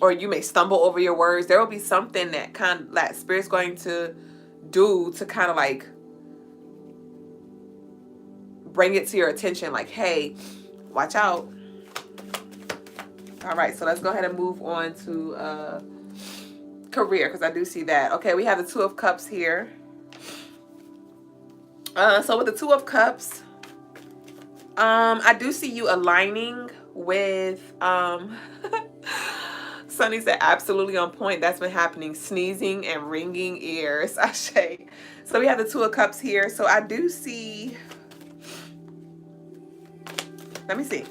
or you may stumble over your words. There will be something that Spirit's going to do to kind of like bring it to your attention. Like, hey, watch out. All right, so let's go ahead and move on to career, because I do see that. Okay, we have the Two of Cups here. So with the Two of Cups, I do see you aligning with Sunny said absolutely on point. That's been happening. Sneezing and ringing ears. Ashe. So we have the Two of Cups here. So I do see, let me see,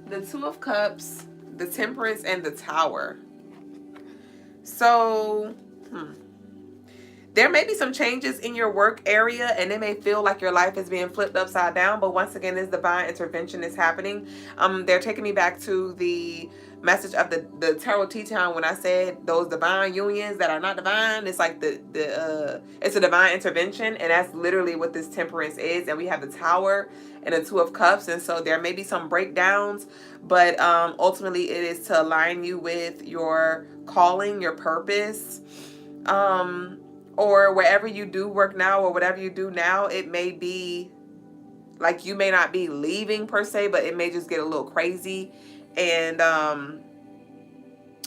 the Two of Cups, the Temperance, and the Tower. So there may be some changes in your work area, and it may feel like your life is being flipped upside down, but once again, this divine intervention is happening. They're taking me back to the message of the Tarot Tea Time when I said those divine unions that are not divine. It's like it's a divine intervention, and that's literally what this Temperance is. And we have the Tower and the Two of Cups, and so there may be some breakdowns, but ultimately it is to align you with your calling, your purpose, or wherever you do work now, or whatever you do now. It may be like you may not be leaving per se, but it may just get a little crazy, and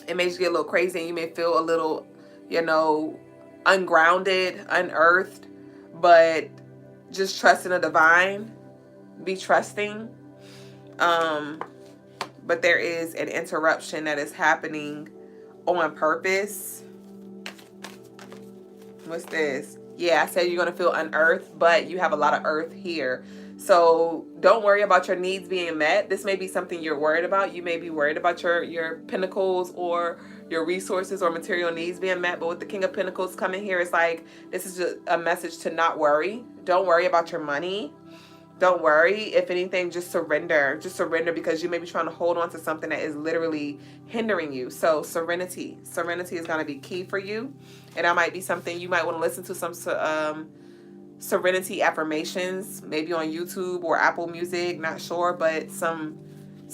it may just get a little crazy, and you may feel a little, you know, ungrounded, unearthed, but just trust in the divine. Be trusting. But there is an interruption that is happening on purpose. What's this? Yeah, I said you're going to feel unearthed, but you have a lot of earth here. So don't worry about your needs being met. This may be something you're worried about. You may be worried about your pentacles or your resources or material needs being met. But with the King of Pentacles coming here, it's like this is just a message to not worry. Don't worry about your money. Don't worry. If anything, just surrender. Just surrender, because you may be trying to hold on to something that is literally hindering you. So serenity. Serenity is going to be key for you. And that might be something you might want to listen to, some serenity affirmations, maybe on YouTube or Apple Music, not sure, but some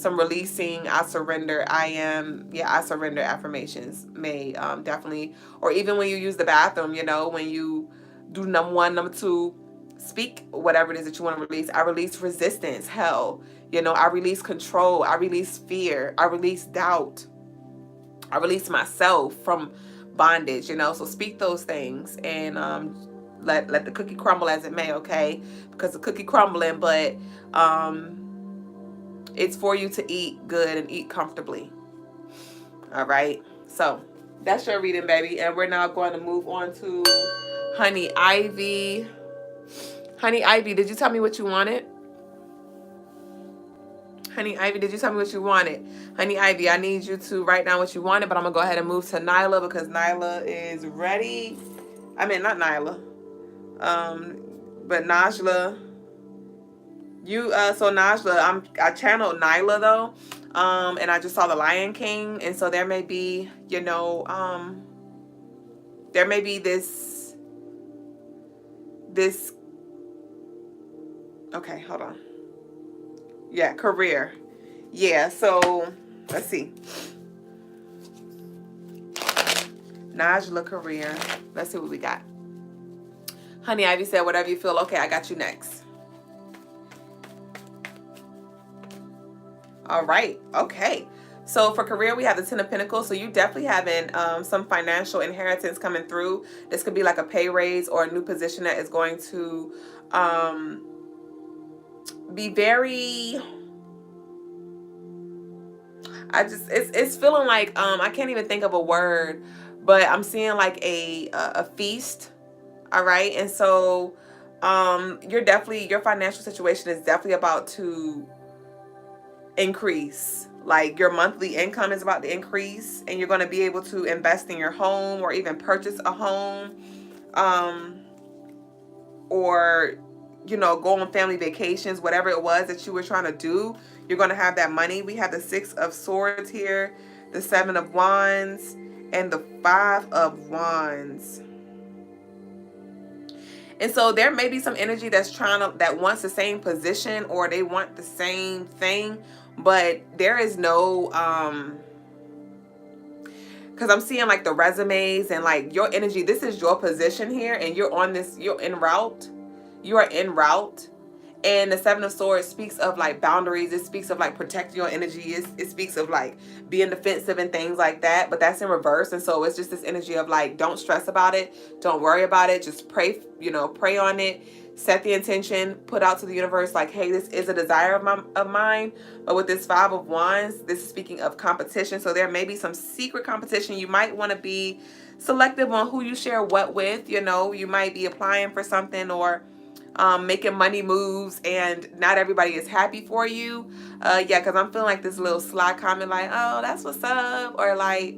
releasing, I surrender, I surrender affirmations may definitely, or even when you use the bathroom, you know, when you do number one, number two, speak whatever it is that you want to release. I release resistance, hell, you know, I release control, I release fear, I release doubt, I release myself from bondage, you know. So speak those things, and let the cookie crumble as it may, okay? Because the cookie crumbling, but it's for you to eat good and eat comfortably. All right, so that's your reading, baby. And we're now going to move on to Honey Ivy. Honey Ivy, did you tell me what you wanted? Honey Ivy, did you tell me what you wanted? Honey Ivy, I need you to write down what you wanted, but I'm going to go ahead and move to Nyla because Nyla is ready. I mean, not Nyla. But Najla. So Najla, I channeled Nyla though. And I just saw the Lion King. And so there may be, you know, there may be this, okay, hold on. Yeah, career. Yeah, so let's see. Najla, career. Let's see what we got. Honey Ivy said, whatever you feel. Okay, I got you next. All right. Okay. So for career, we have the Ten of Pentacles. So you definitely having some financial inheritance coming through. This could be like a pay raise or a new position that is going to be very... it's feeling like I can't even think of a word, but I'm seeing like a feast. All right. And so your financial situation is definitely about to increase. Like your monthly income is about to increase, and you're going to be able to invest in your home or even purchase a home, or, you know, go on family vacations, whatever it was that you were trying to do. You're going to have that money. We have the Six of Swords here, the Seven of Wands, and the Five of Wands. And so there may be some energy that wants the same position, or they want the same thing, but there is no because I'm seeing like the resumes and like your energy. This is your position here, and you're en route. You are en route. And the Seven of Swords speaks of like boundaries. It speaks of like protecting your energy. It speaks of like being defensive and things like that. But that's in reverse. And so it's just this energy of like, don't stress about it. Don't worry about it. Just pray, pray on it. Set the intention. Put out to the universe like, hey, this is a desire of mine. But with this Five of Wands, this is speaking of competition. So there may be some secret competition. You might want to be selective on who you share what with. You might be applying for something or making money moves, and not everybody is happy for you. Yeah, because I'm feeling like this little sly comment like, oh, that's what's up, or like,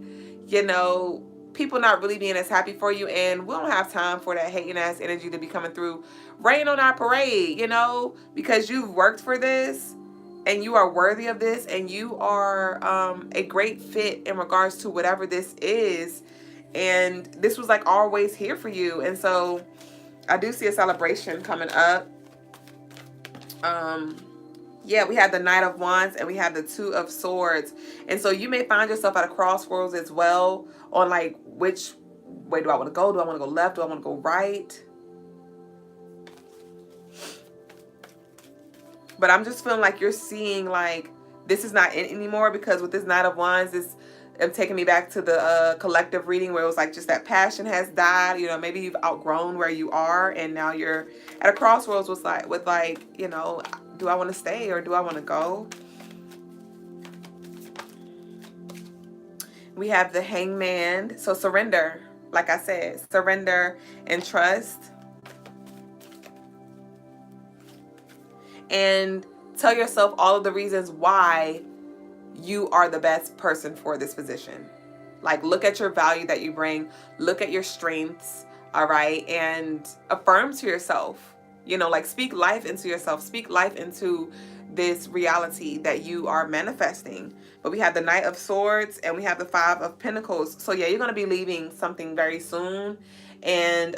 people not really being as happy for you, and we don't have time for that hating ass energy to be coming through. Rain on our parade, because you've worked for this and you are worthy of this, and you are a great fit in regards to whatever this is, and this was like always here for you. And so I do see a celebration coming up. Yeah, we have the Knight of Wands and we have the Two of Swords. And so you may find yourself at a crossroads as well on like, which way do I want to go? Do I want to go left? Do I want to go right? But I'm just feeling like you're seeing like this is not it anymore, because with this Knight of Wands, it's taking me back to the collective reading where it was like just that passion has died. Maybe you've outgrown where you are, and now you're at a crossroads with do I want to stay or do I want to go? We have the Hangman. So surrender, like I said, surrender and trust. And tell yourself all of the reasons why you are the best person for this position. Like, look at your value that you bring, look at your strengths, all right, and affirm to yourself, like speak life into yourself, speak life into this reality that you are manifesting. But we have the Knight of Swords and we have the Five of Pentacles. So yeah, you're going to be leaving something very soon, and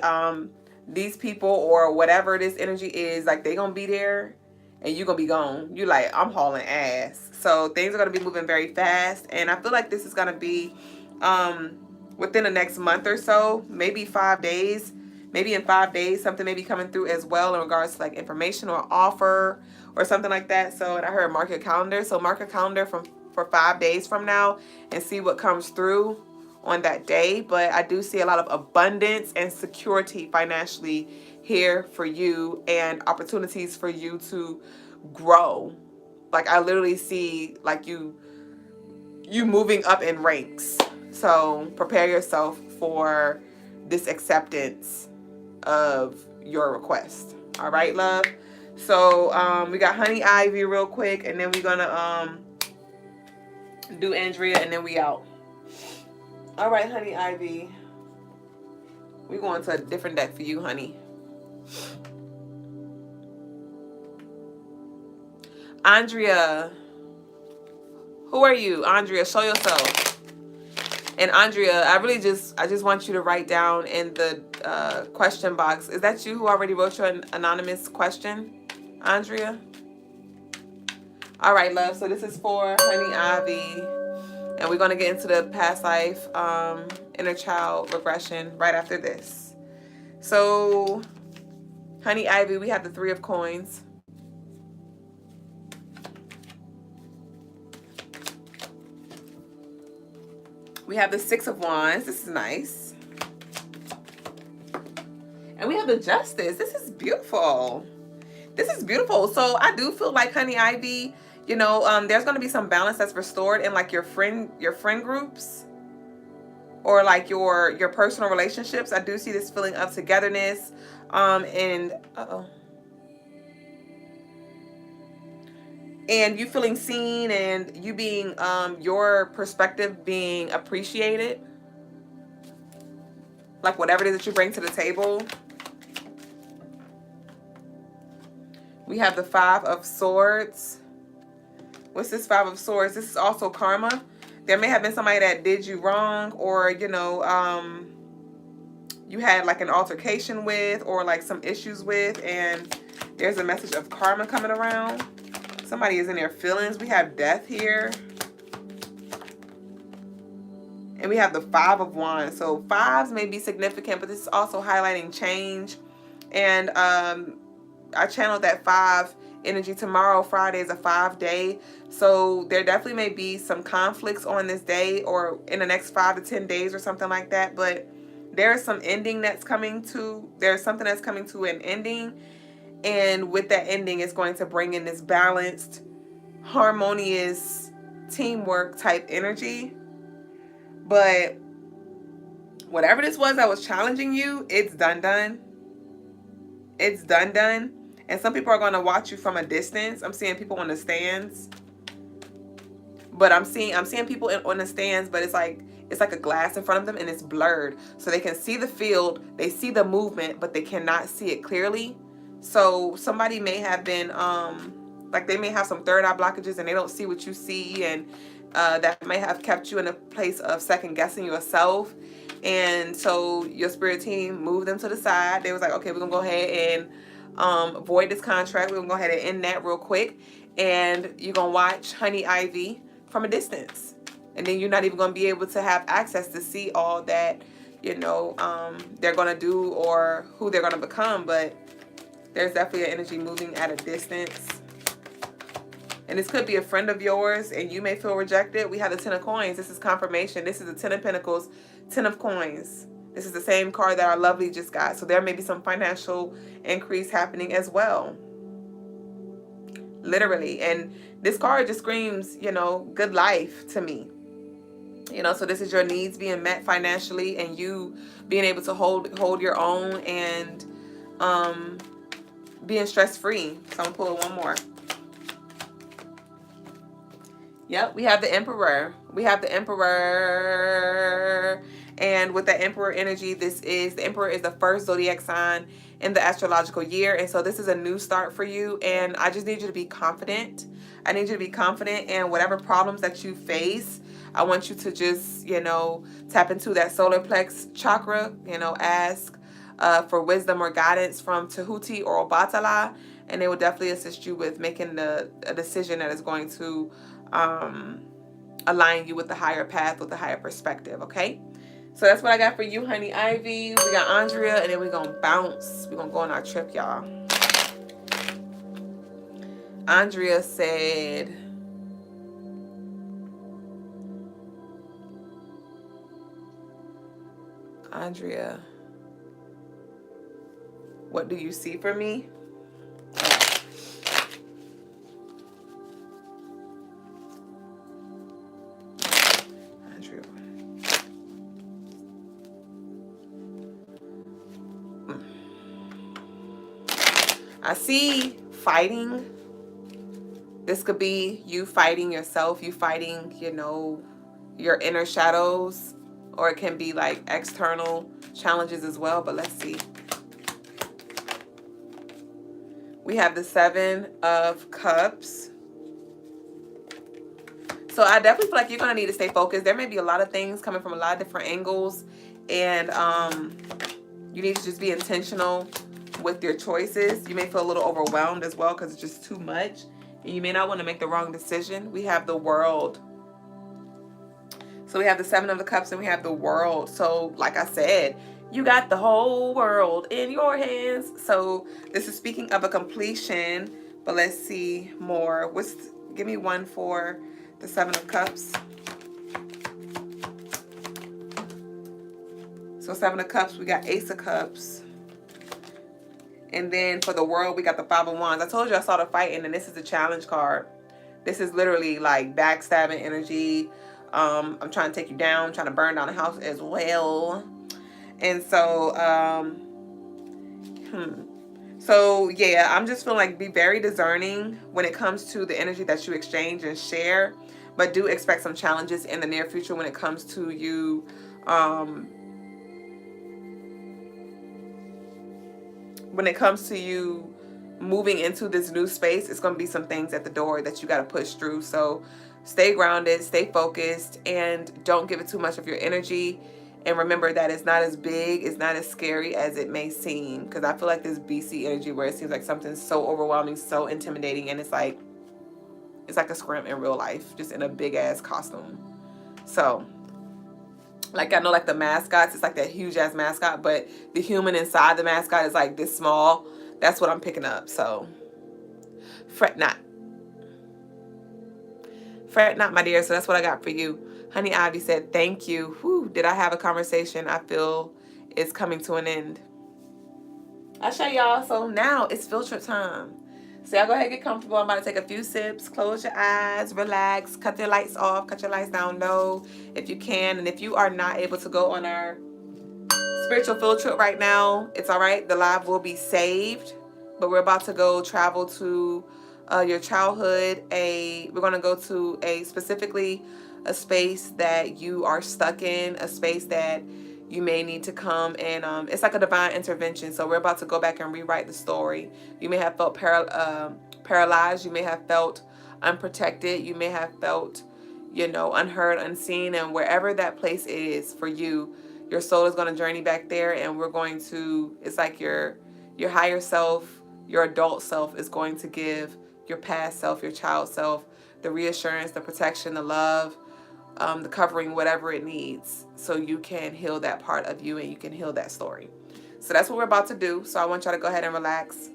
these people or whatever this energy is, like, they're going to be there and you're going to be gone. You like, I'm hauling ass. So things are going to be moving very fast. And I feel like this is going to be within the next month or so, maybe 5 days. Maybe in 5 days, something may be coming through as well in regards to like information or offer or something like that. So, and I heard mark your calendar. So mark your calendar for 5 days from now and see what comes through on that day. But I do see a lot of abundance and security financially here for you, and opportunities for you to grow. Like, I literally see like you moving up in ranks. So prepare yourself for this acceptance of your request. All right, love. So we got Honey Ivy real quick, and then we're gonna do Andrea, and then we out. All right, Honey Ivy, we're going to a different deck for you, honey. Andrea, who are you? Andrea, show yourself. And Andrea, I just want you to write down in the question box. Is that you who already wrote your anonymous question, Andrea? All right, love. So this is for Honey Ivy, and we're gonna get into the past life, inner child regression right after this. So, Honey Ivy, we have the Three of Coins. We have the Six of Wands. This is nice. And we have the Justice. This is beautiful. This is beautiful. So I do feel like, Honey Ivy, there's going to be some balance that's restored in like your friend groups, or like your personal relationships. I do see this feeling of togetherness, and and you feeling seen, and you being your perspective being appreciated, like whatever it is that you bring to the table. We have the Five of Swords. What's this Five of Swords? This is also karma. There may have been somebody that did you wrong, or, you had like an altercation with, or like some issues with, and there's a message of karma coming around. Somebody is in their feelings. We have death here. And we have the 5 of Wands. So 5s may be significant, but this is also highlighting change. And I channeled that 5 energy. Tomorrow, Friday, is a 5-day. So there definitely may be some conflicts on this day, or in the next 5 to 10 days or something like that. But there's some ending that's coming to, there's something that's coming to an ending. And with that ending, it's going to bring in this balanced, harmonious, teamwork type energy. But whatever this was that was challenging you, it's done. It's done. And some people are going to watch you from a distance. I'm seeing people on the stands. But I'm seeing people on the stands, but it's like a glass in front of them and it's blurred. So they can see the field, they see the movement, but they cannot see it clearly. So somebody may have been, like they may have some third eye blockages and they don't see what you see, and that may have kept you in a place of second guessing yourself. And so your spirit team moved them to the side. They was like, okay, we're gonna go ahead and void this contract. We're gonna go ahead and end that real quick. And you're gonna watch Honey Ivy from a distance. And then you're not even gonna be able to have access to see all that, they're gonna do or who they're gonna become. But there's definitely an energy moving at a distance. And this could be a friend of yours and you may feel rejected. We have the 10 of coins. This is confirmation. This is the 10 of pentacles, 10 of coins. This is the same card that our lovely just got. So there may be some financial increase happening as well. Literally. And this card just screams, good life to me. So this is your needs being met financially and you being able to hold your own and being stress-free. So I'm going to pull one more. Yep, we have the Emperor. We have the Emperor. And with the Emperor energy, the Emperor is the first zodiac sign in the astrological year. And so this is a new start for you. And I just need you to be confident. I need you to be confident in whatever problems that you face. I want you to just, tap into that solar plex chakra, ask for wisdom or guidance from Tahuti or Obatala. And they will definitely assist you with making a decision that is going to align you with the higher path, with the higher perspective, okay? So that's what I got for you, Honey Ivy. We got Andrea, and then we're going to bounce. We're going to go on our trip, y'all. Andrea said, Andrea, what do you see for me? I see fighting. This could be you fighting yourself, you fighting, your inner shadows, or it can be like external challenges as well, but let's see. We have the 7 of Cups. So I definitely feel like you're going to need to stay focused. There may be a lot of things coming from a lot of different angles, and you need to just be intentional with your choices. You may feel a little overwhelmed as well because it's just too much, and you may not want to make the wrong decision. We have the World. So we have the 7 of the Cups and we have the World. So like I said, you got the whole world in your hands. So this is speaking of a completion, but let's see more. Give me one for the 7 of Cups. So 7 of Cups, we got Ace of Cups. And then for the World, we got the 5 of Wands. I told you I saw the fighting, and this is the challenge card. This is literally like backstabbing energy. I'm trying to take you down, trying to burn down the house as well. And so, so yeah, I'm just feeling like be very discerning when it comes to the energy that you exchange and share, but do expect some challenges in the near future when it comes to you, moving into this new space. It's going to be some things at the door that you got to push through. So stay grounded, stay focused, and don't give it too much of your energy. And remember that it's not as big, it's not as scary as it may seem. Because I feel like this BC energy where it seems like something's so overwhelming, so intimidating, and it's like a scrimp in real life, just in a big ass costume. So, like, I know like the mascots, it's like that huge ass mascot, but the human inside the mascot is like this small. That's what I'm picking up. So, fret not. Fret not, my dear. So that's what I got for you. Honey Ivy said, thank you. Whew, did I have a conversation? I feel it's coming to an end. I'll show y'all. So now it's filter time. So y'all go ahead and get comfortable. I'm about to take a few sips. Close your eyes. Relax. Cut your lights off. Cut your lights down low if you can. And if you are not able to go on our spiritual field trip right now, it's all right. The live will be saved. But we're about to go travel to your childhood. We're going to go to specifically a space that you are stuck in, a space that you may need to come, and it's like a divine intervention. So we're about to go back and rewrite the story. You may have felt paralyzed. You may have felt unprotected. You may have felt, unheard, unseen. And wherever that place is for you, your soul is going to journey back there, and we're going to, it's like your higher self, your adult self is going to give your past self, your child self, the reassurance, the protection, the love, the covering, whatever it needs, so you can heal that part of you and you can heal that story. So that's what we're about to do. So I want y'all to go ahead and relax.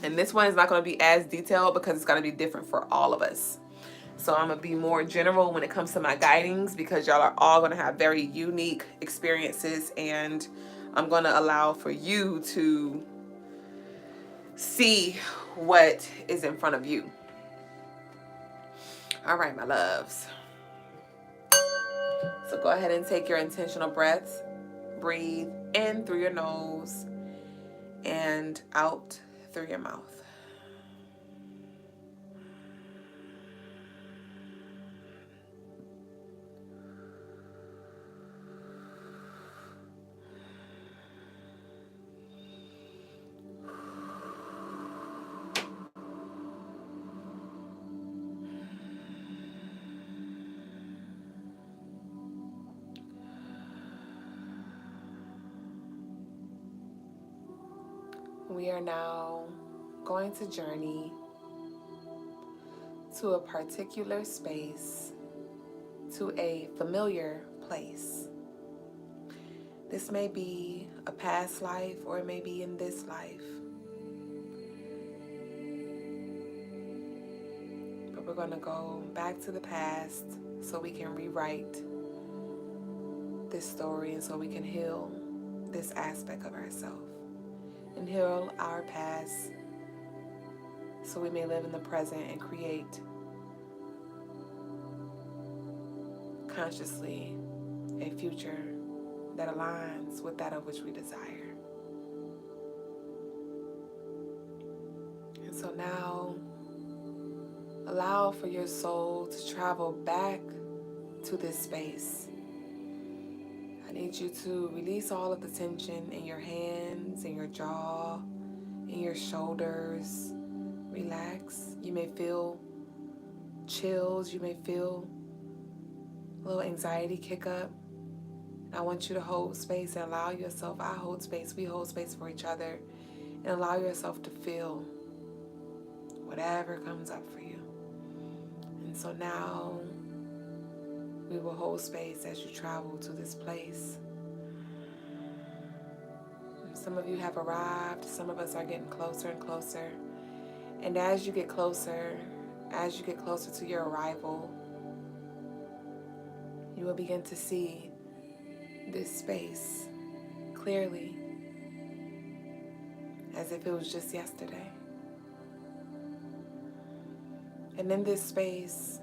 And this one is not going to be as detailed because it's going to be different for all of us. So I'm going to be more general when it comes to my guidings, because y'all are all going to have very unique experiences, and I'm going to allow for you to see what is in front of you. All right, my loves. So go ahead and take your intentional breaths. Breathe in through your nose and out through your mouth. We are now going to journey to a particular space, to a familiar place. This may be a past life, or it may be in this life. But we're going to go back to the past so we can rewrite this story, and so we can heal this aspect of ourselves. And heal our past so we may live in the present and create consciously a future that aligns with that of which we desire. And so now, allow for your soul to travel back to this space. I need you to release all of the tension in your hands, in your jaw, in your shoulders. Relax. You may feel chills. You may feel a little anxiety kick up. I want you to hold space and allow yourself, I hold space, we hold space for each other, and allow yourself to feel whatever comes up for you. And so now, we will hold space as you travel to this place. Some of you have arrived. Some of us are getting closer and closer. And as you get closer to your arrival, you will begin to see this space clearly, as if it was just yesterday. And in this space,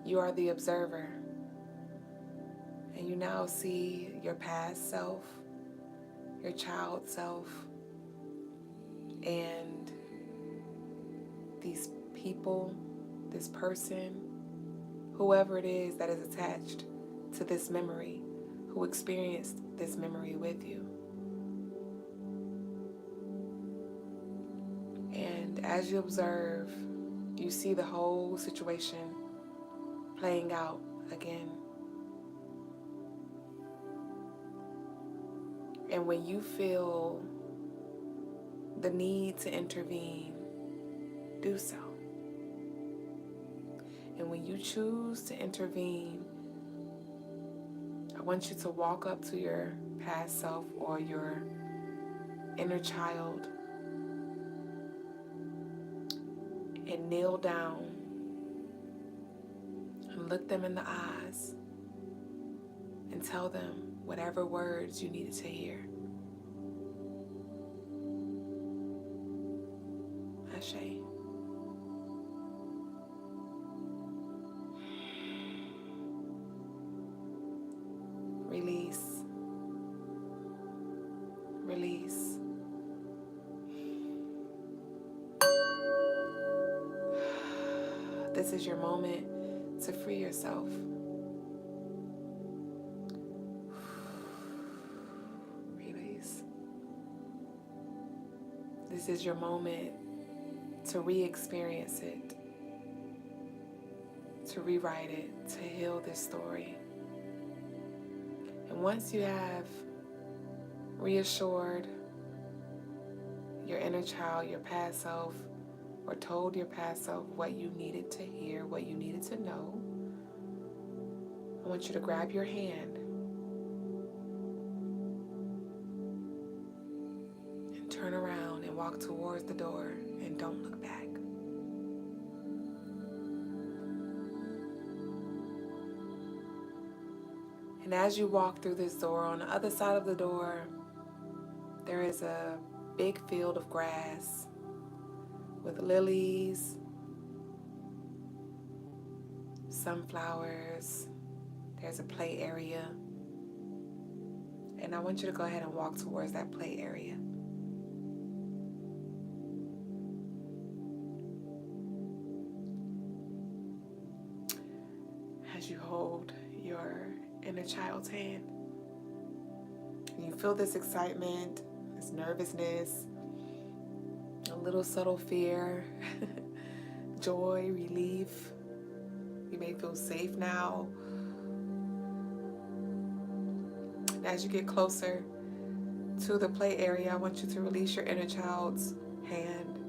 you are the observer, and you now see your past self, your child self, and these people, this person, whoever it is that is attached to this memory who experienced this memory with you. And as you observe, you see the whole situation playing out again. And when you feel the need to intervene, do so. And when you choose to intervene, I want you to walk up to your past self or your inner child and kneel down and look them in the eyes and tell them whatever words you needed to hear. Ashe. Release. Release. This is your moment to free yourself. Release. This is your moment to re-experience it, to rewrite it, to heal this story. And once you have reassured your inner child, your past self, or told your past self what you needed to hear, what you needed to know, I want you to grab your hand and turn around and walk towards the door and don't look back. And as you walk through this door, on the other side of the door, there is a big field of grass with lilies, sunflowers. There's a play area. And I want you to go ahead and walk towards that play area. As you hold your inner child's hand, and you feel this excitement, this nervousness, a little subtle fear, joy, relief. You may feel safe now. And as you get closer to the play area, I want you to release your inner child's hand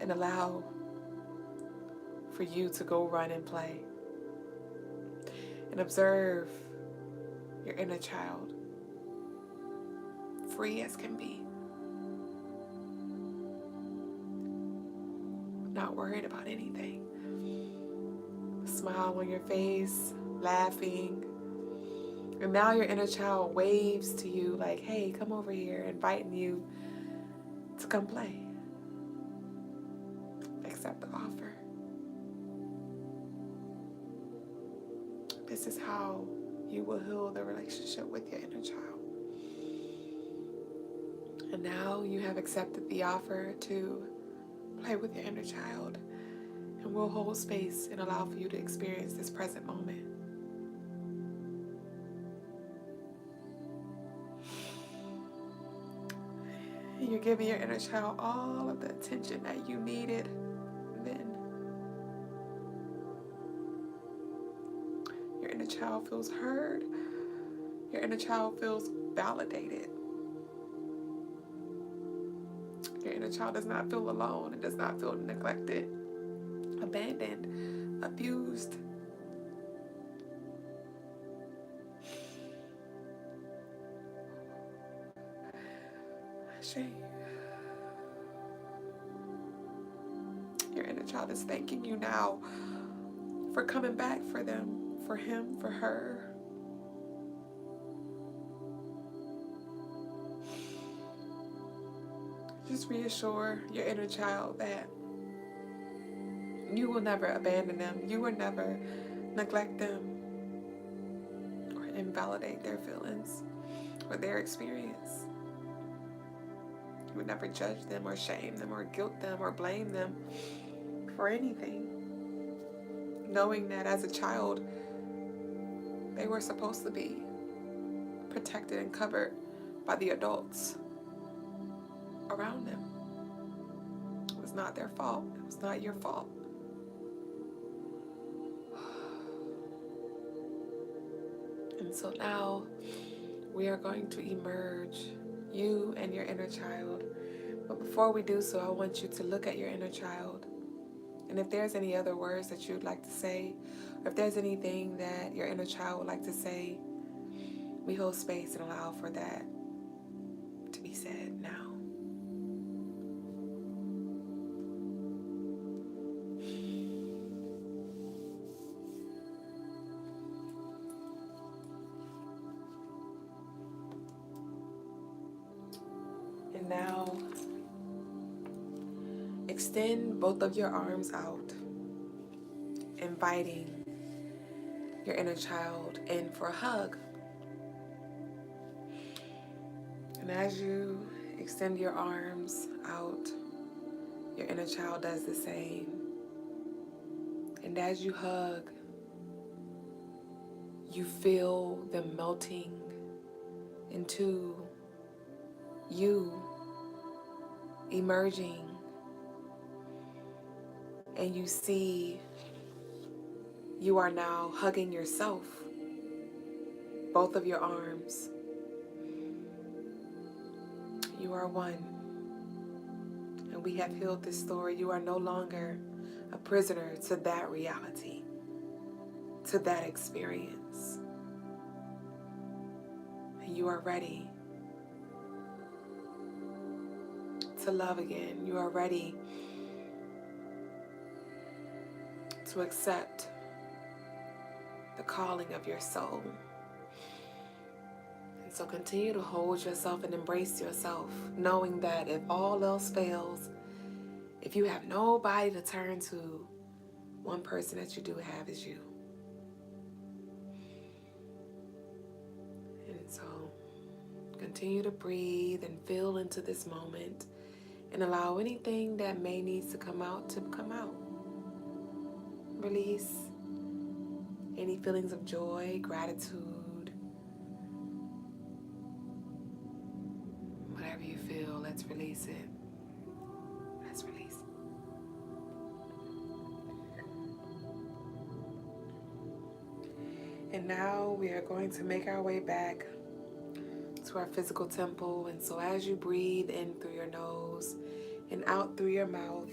and allow for you to go run and play. And observe your inner child, free as can be. Not worried about anything. Smile on your face, laughing. And now your inner child waves to you like, hey, come over here, inviting you to come play. Accept the offer. This is how you will heal the relationship with your inner child. And now you have accepted the offer to play with your inner child, and we'll hold space and allow for you to experience this present moment. And you're giving your inner child all of the attention that you needed then. Your inner child feels heard. Your inner child feels validated. Your inner child does not feel alone. It does not feel neglected, abandoned, abused. Shame. Your inner child is thanking you now for coming back for them, for him, for her. Just reassure your inner child that you will never abandon them. You will never neglect them or invalidate their feelings or their experience. You would never judge them or shame them or guilt them or blame them for anything. Knowing that as a child, they were supposed to be protected and covered by the adults around them. It was not their fault. It was not your fault. And so now we are going to emerge, you and your inner child. But before we do so, I want you to look at your inner child. And if there's any other words that you'd like to say, or if there's anything that your inner child would like to say, we hold space and allow for that to be said now. And now, extend both of your arms out, inviting your inner child in for a hug. And as you extend your arms out, your inner child does the same. And as you hug, you feel them melting into you, emerging. And you see you are now hugging yourself, both of your arms. You are one. And we have healed this story. You are no longer a prisoner to that reality, to that experience. And you are ready to love again. You are ready to accept the calling of your soul. And so continue to hold yourself and embrace yourself, knowing that if all else fails, if you have nobody to turn to, one person that you do have is you. And so continue to breathe and feel into this moment and allow anything that may need to come out to come out. Release any feelings of joy, gratitude, whatever you feel, let's release it. Let's release. And now we are going to make our way back to our physical temple. And so as you breathe in through your nose and out through your mouth,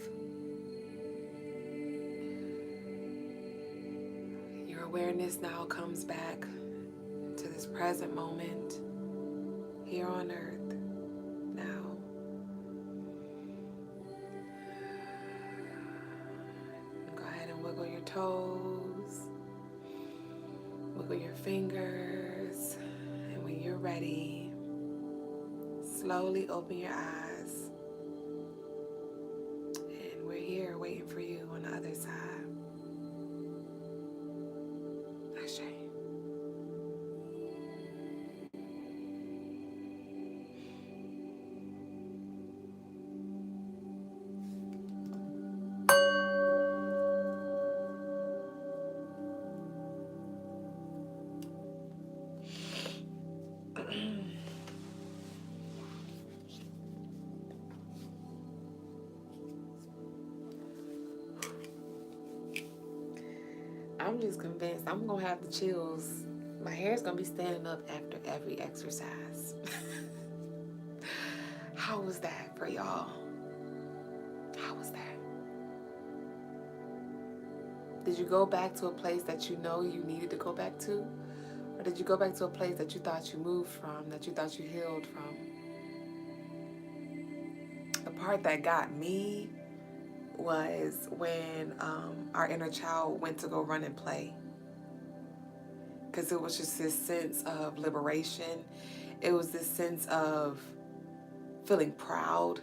your awareness now comes back to this present moment here on earth now. Go ahead and wiggle your toes, wiggle your fingers, and when you're ready, slowly open your eyes. And we're here waiting for you on the other side. Ashe. I'm just convinced I'm gonna have the chills. My hair's gonna be standing up after every exercise. How was that for y'all? How was that? Did you go back to a place that you know you needed to go back to? Or did you go back to a place that you thought you moved from, that you thought you healed from? The part that got me was when our inner child went to go run and play. Because it was just this sense of liberation. It was this sense of feeling proud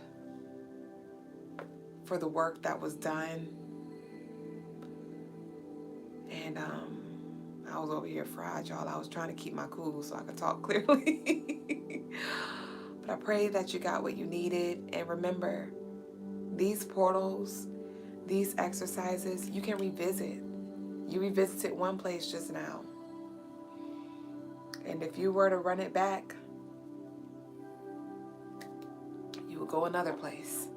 for the work that was done. And I was over here fried, y'all. I was trying to keep my cool so I could talk clearly. But I pray that you got what you needed. And remember, these portals, these exercises, you can revisit. You revisited one place just now. And if you were to run it back, you would go another place.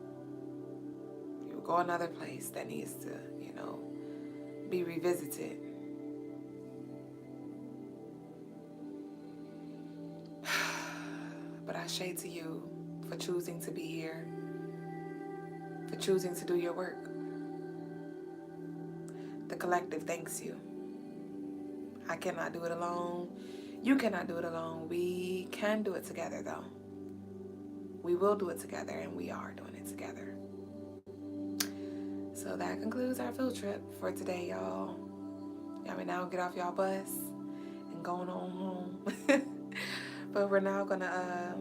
You would go another place that needs to, be revisited. But I say to you for choosing to be here, for choosing to do your work. The collective thanks you. I cannot do it alone. You cannot do it alone. We can do it together, though. We will do it together, and we are doing it together. So that concludes our field trip for today, y'all. Y'all may now get off y'all bus and going on home. But we're now going to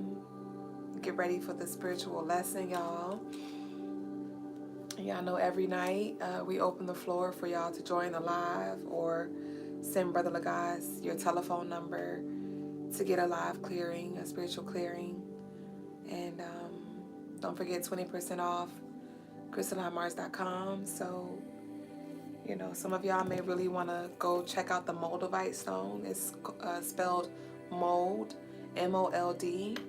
get ready for the spiritual lesson, y'all. Y'all know every night we open the floor for y'all to join the live or send Brother Logas your telephone number to get a live clearing, a spiritual clearing. And don't forget 20% off Crystalinemarsshow. So, some of y'all may really want to go check out the Moldavite stone. It's spelled mold, MOLDAVITE.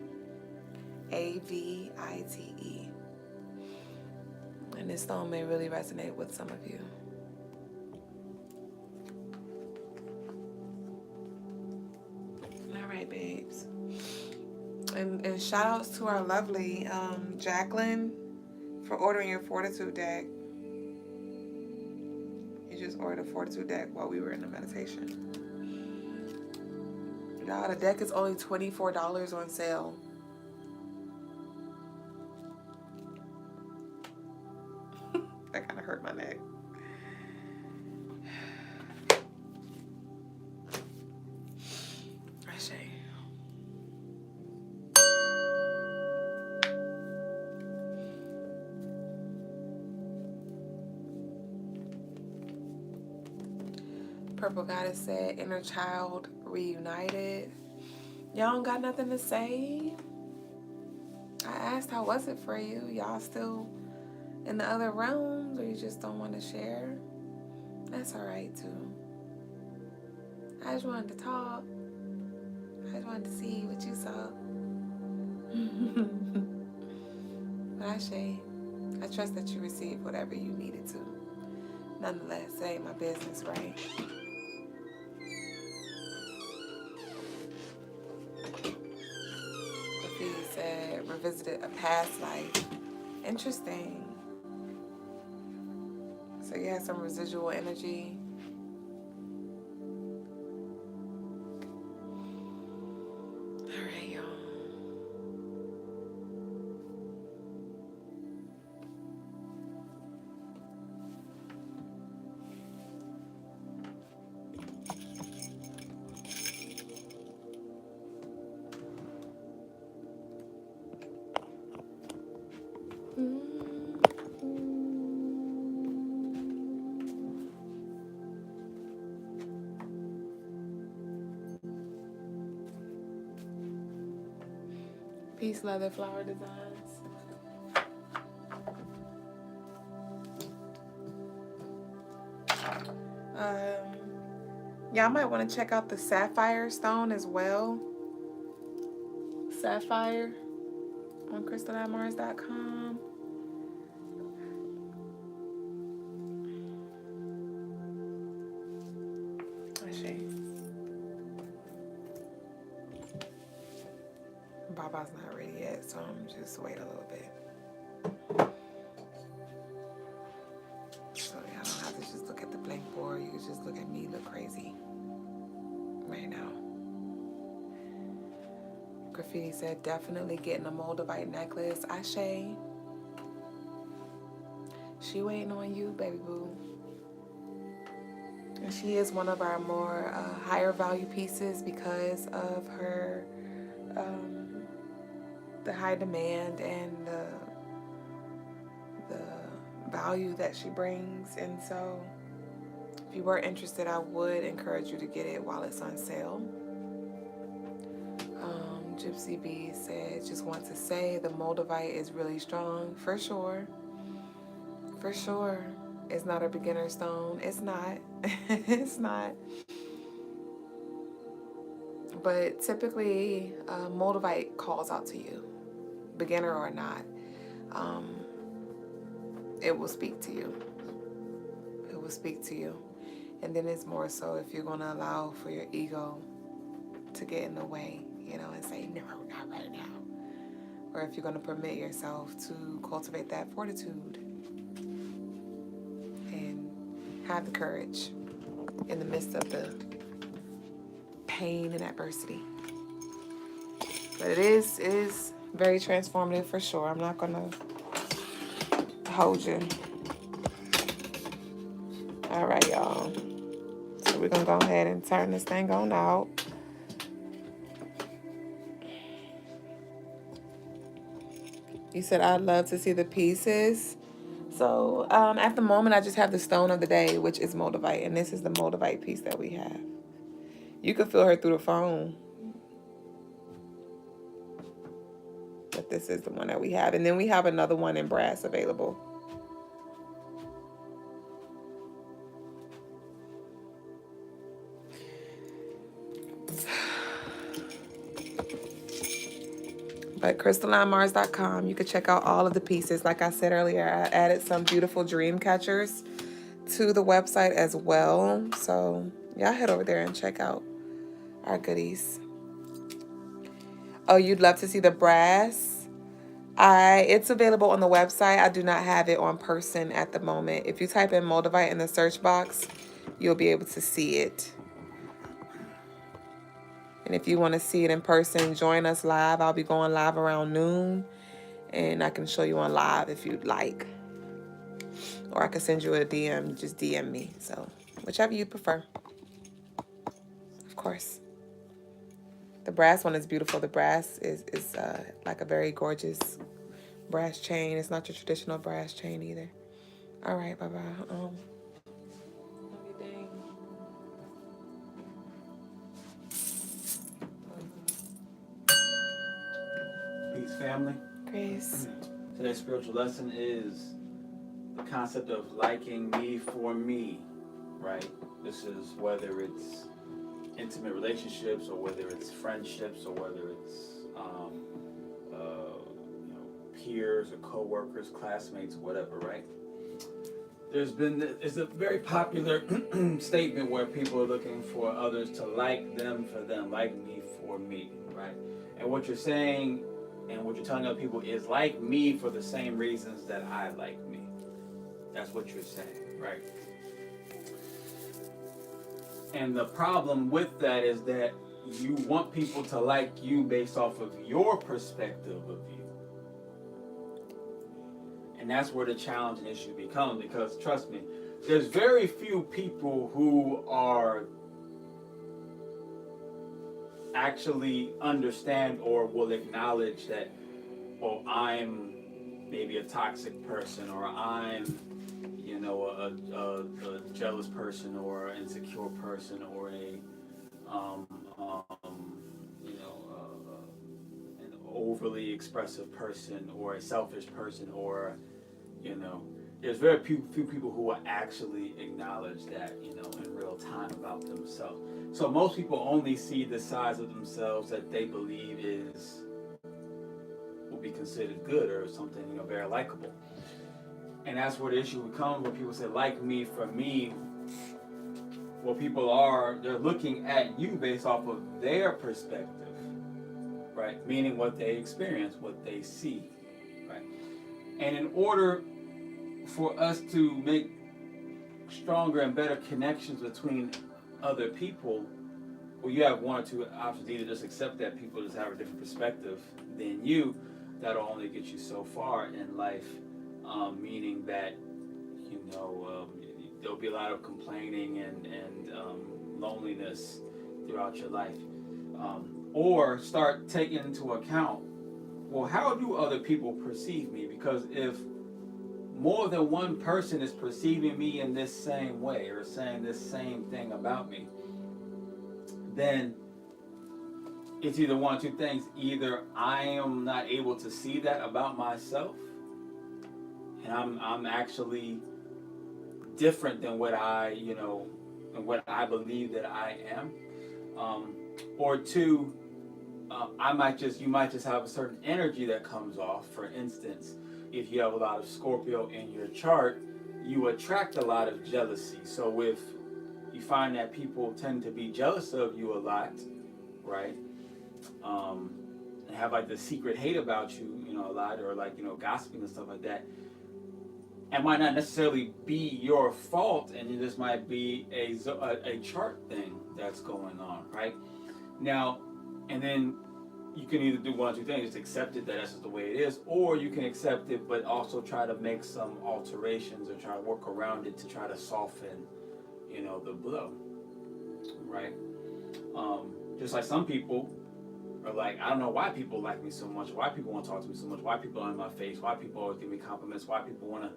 And this stone may really resonate with some of you. All right, babes. And shout outs to our lovely Jacqueline for ordering your Fortitude deck. You just ordered a Fortitude deck while we were in the meditation. Y'all, the deck is only $24 on sale. That kind of hurt my neck. I say. Purple Goddess said, inner child reunited. Y'all don't got nothing to say? I asked, how was it for you? Y'all still in the other realms, or you just don't want to share? That's all right, too. I just wanted to talk. I just wanted to see what you saw. But I trust that you received whatever you needed to. Nonetheless, it ain't my business, right? Graffiti said, revisited a past life. Interesting. So you had some residual energy. All right, y'all. Peace, leather, flower designs. Y'all might want to check out the sapphire stone as well. Sapphire on Crystalinemarsshow.com. Baba's not ready yet, so I'm just wait a little bit. So y'all don't have to just look at the blank board. You can just look at me look crazy right now. Graffiti said, definitely getting a Moldavite necklace. Ashe. She waiting on you, baby boo. And she is one of our more higher value pieces because of her the high demand and the value that she brings. And so if you were interested, I would encourage you to get it while it's on sale. Gypsy B said, just want to say the Moldavite is really strong. For sure. For sure. It's not a beginner stone. It's not. It's not. But typically, Moldavite calls out to you, beginner or not. It will speak to you. It will speak to you. And then it's more so if you're going to allow for your ego to get in the way, you know, and say, no, not right now. Or if you're going to permit yourself to cultivate that fortitude and have the courage in the midst of the pain and adversity. But it is very transformative for sure. I'm not going to hold you. All right, y'all. So we're going to go ahead and turn this thing on out. You said, I'd love to see the pieces. So at the moment, I just have the stone of the day, which is Moldavite. And this is the Moldavite piece that we have. You could feel her through the phone. But this is the one that we have. And then we have another one in brass available. But Crystalinemarsshow.com, you can check out all of the pieces. Like I said earlier, I added some beautiful dream catchers to the website as well. So y'all head over there and check out our goodies. Oh, you'd love to see the brass? It's available on the website. I do not have it on person at the moment. If you type in Moldavite in the search box, you'll be able to see it. And if you want to see it in person, join us live. I'll be going live around noon. And I can show you on live if you'd like. Or I can send you a DM. Just DM me. So whichever you prefer. Of course. The brass one is beautiful. The brass is like a very gorgeous brass chain. It's not your traditional brass chain either. All right. Bye-bye. Peace, family. Grace. Today's spiritual lesson is the concept of liking me for me, right? This is whether it's intimate relationships or whether it's friendships or whether it's peers or co-workers, classmates, whatever, right? It's a very popular statement where people are looking for others to like them for them, like me for me, right? And what you're saying and what you're telling other people is like me for the same reasons that I like me. That's what you're saying, right? And the problem with that is that you want people to like you based off of your perspective of you. And that's where the challenge and issue becomes, because trust me, there's very few people who are actually understand or will acknowledge that, well, I'm maybe a toxic person, or I'm, a jealous person, or an insecure person, or an overly expressive person, or a selfish person, or there's very few people who will actually acknowledge that, in real time about themselves. So most people only see the size of themselves that they believe will be considered good or something, very likable. And that's where the issue becomes, when people say, like me for me. What people are, they're looking at you based off of their perspective, right? Meaning what they experience, what they see, right? And in order for us to make stronger and better connections between other people, well, you have one or two options. Either just accept that people just have a different perspective than you. That'll only get you so far in life, meaning that, there'll be a lot of complaining and loneliness throughout your life. Or start taking into account, well, how do other people perceive me? Because if more than one person is perceiving me in this same way or saying this same thing about me, then it's either one or two things. Either I am not able to see that about myself, and I'm actually different than what I, and what I believe that I am, or two, you might just have a certain energy that comes off. For instance, if you have a lot of Scorpio in your chart, you attract a lot of jealousy. So if you find that people tend to be jealous of you a lot, right? And have like the secret hate about you, a lot, or like, gossiping and stuff like that. It might not necessarily be your fault, and it just might be a chart thing that's going on, right? Now, and then you can either do one or two things: just accept it, that that's just the way it is, or you can accept it, but also try to make some alterations or try to work around it to try to soften, the blow, right? Just like some people are like, I don't know why people like me so much, why people want to talk to me so much, why people are in my face, why people always give me compliments, why people want to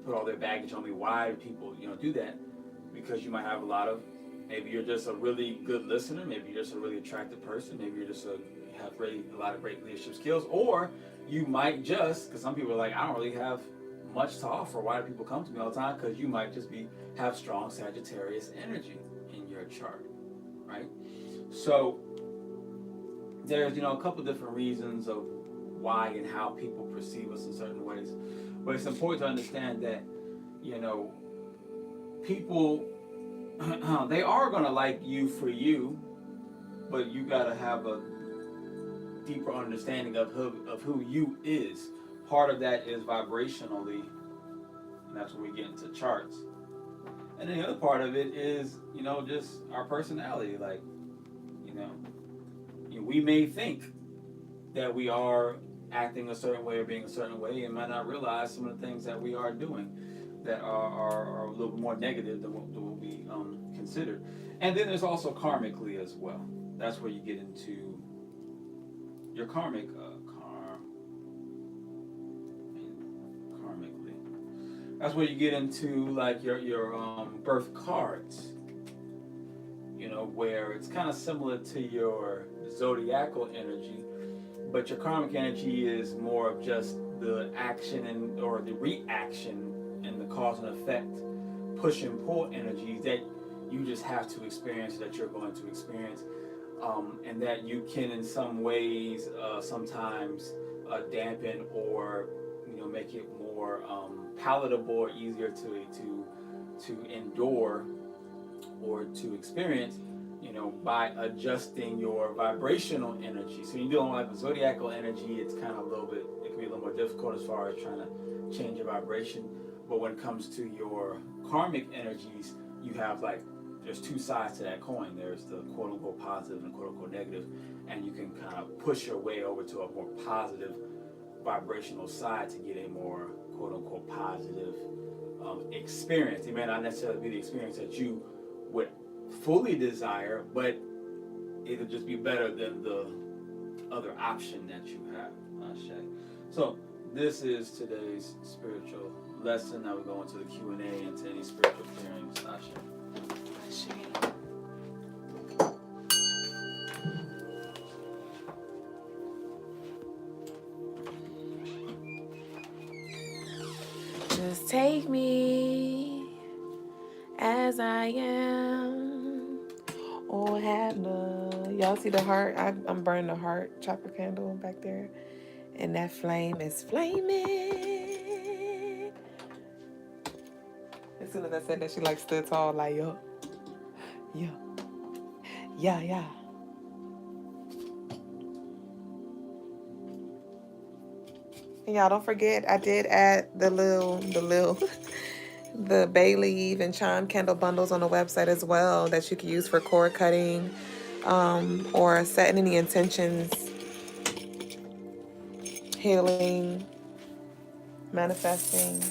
put all their baggage on me, why people, do that? Because you might have maybe you're just a really good listener, maybe you're just a really attractive person, maybe you're just have a lot of great leadership skills, or you might just, because some people are like, I don't really have much to offer, why do people come to me all the time? Because you might just have strong Sagittarius energy in your chart, right? So there's a couple different reasons of why and how people perceive us in certain ways, but it's important to understand that people they are going to like you for you, but you got to have a deeper understanding of who you is. Part of that is vibrationally, and that's when we get into charts. And then the other part of it is just our personality. Like we may think that we are acting a certain way or being a certain way, and might not realize some of the things that we are doing that are a little more negative than what we considered. And then there's also karmically as well. That's where you get into your karmically. That's where you get into like your birth cards. Where it's kind of similar to your zodiacal energy, but your karmic energy is more of just the action or the reaction and the cause and effect, push and pull energies that you just have to experience, that you're going to experience, and that you can in some ways sometimes dampen or make it more palatable or easier to endure or to experience, by adjusting your vibrational energy. So when you're dealing with zodiacal energy, it's kind of it can be a little more difficult as far as trying to change your vibration. But when it comes to your karmic energies, you have there's two sides to that coin. There's the quote unquote positive and quote unquote negative, and you can kind of push your way over to a more positive vibrational side to get a more quote unquote positive experience. It may not necessarily be the experience that you would fully desire, but it'll just be better than the other option that you have. So this is today's spiritual lesson. Now we're going to the Q&A and to any spiritual clearings. Just take me as I am. Oh, have none. Y'all see the heart? I'm burning the heart chopper candle back there. And that flame is flaming. As soon as I said that, she stood tall, yo. Yeah. And y'all don't forget, I did add the the bay leaf and chime candle bundles on the website as well that you can use for cord cutting, or setting any intentions, healing, manifesting.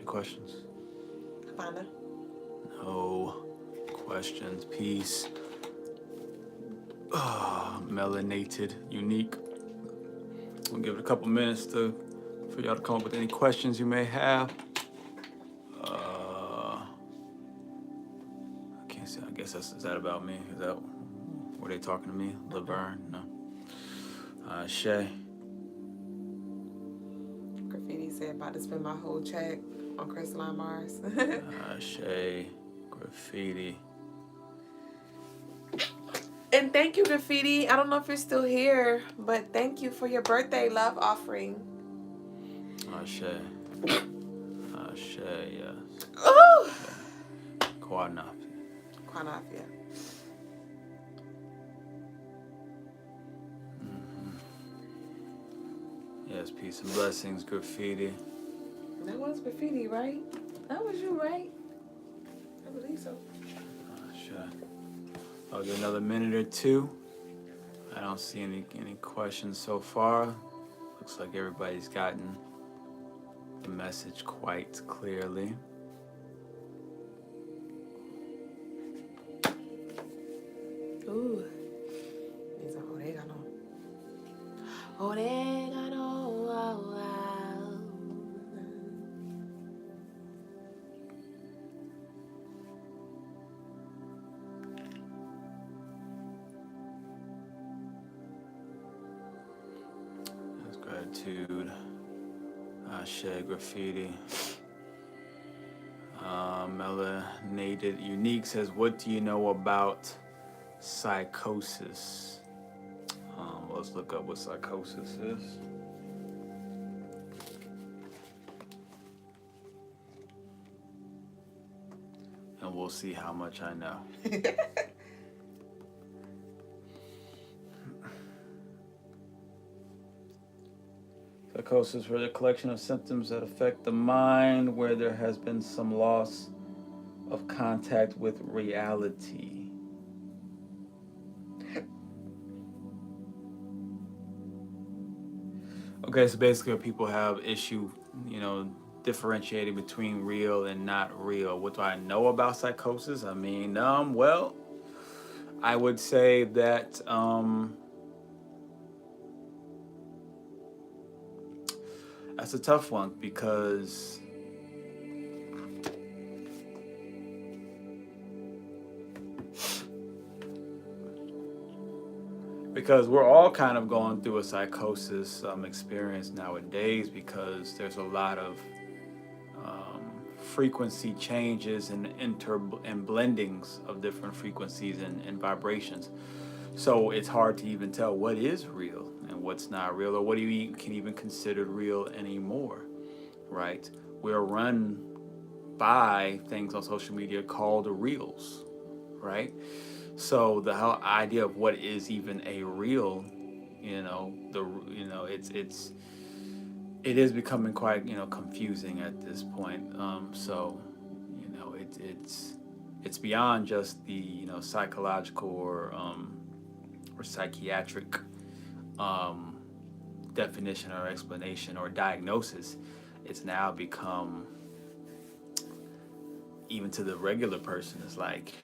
Questions? Fonda? No questions. Peace. Melanated, unique. We'll give it a couple minutes for y'all to come up with any questions you may have. I guess is that about me? Is that were they talking to me? Laverne? No. Shay. Graffiti said about to spend my whole check on Crystalline Mars. Shay. Graffiti. And thank you, Graffiti. I don't know if you're still here, but thank you for your birthday love offering. Shay. Shay, yes. Oh! Quanaf. Yeah. Yes, peace and blessings, Graffiti. That was Graffiti, right? That was you, right? I believe so. Sure. I'll give another minute or two. I don't see any questions so far. Looks like everybody's gotten the message quite clearly. Ooh. Needs some oregano. Oregano. Wow, wow. That's gratitude. Ashe, Graffiti. Melanated Unique says, what do you know about psychosis? Let's look up what psychosis is. And we'll see how much I know. Psychosis is a collection of symptoms that affect the mind where there has been some loss of contact with reality. Okay, so basically people have issue, differentiating between real and not real. What do I know about psychosis? I mean, well, I would say that that's a tough one because we're all kind of going through a psychosis experience nowadays because there's a lot of frequency changes and blendings of different frequencies and vibrations. So it's hard to even tell what is real and what's not real, or what you can even consider real anymore, right? We're run by things on social media called reels, right? So the whole idea of what is even a reel, it is becoming quite confusing at this point. It's beyond just the psychological or psychiatric definition or explanation or diagnosis. It's now become, even to the regular person, it's like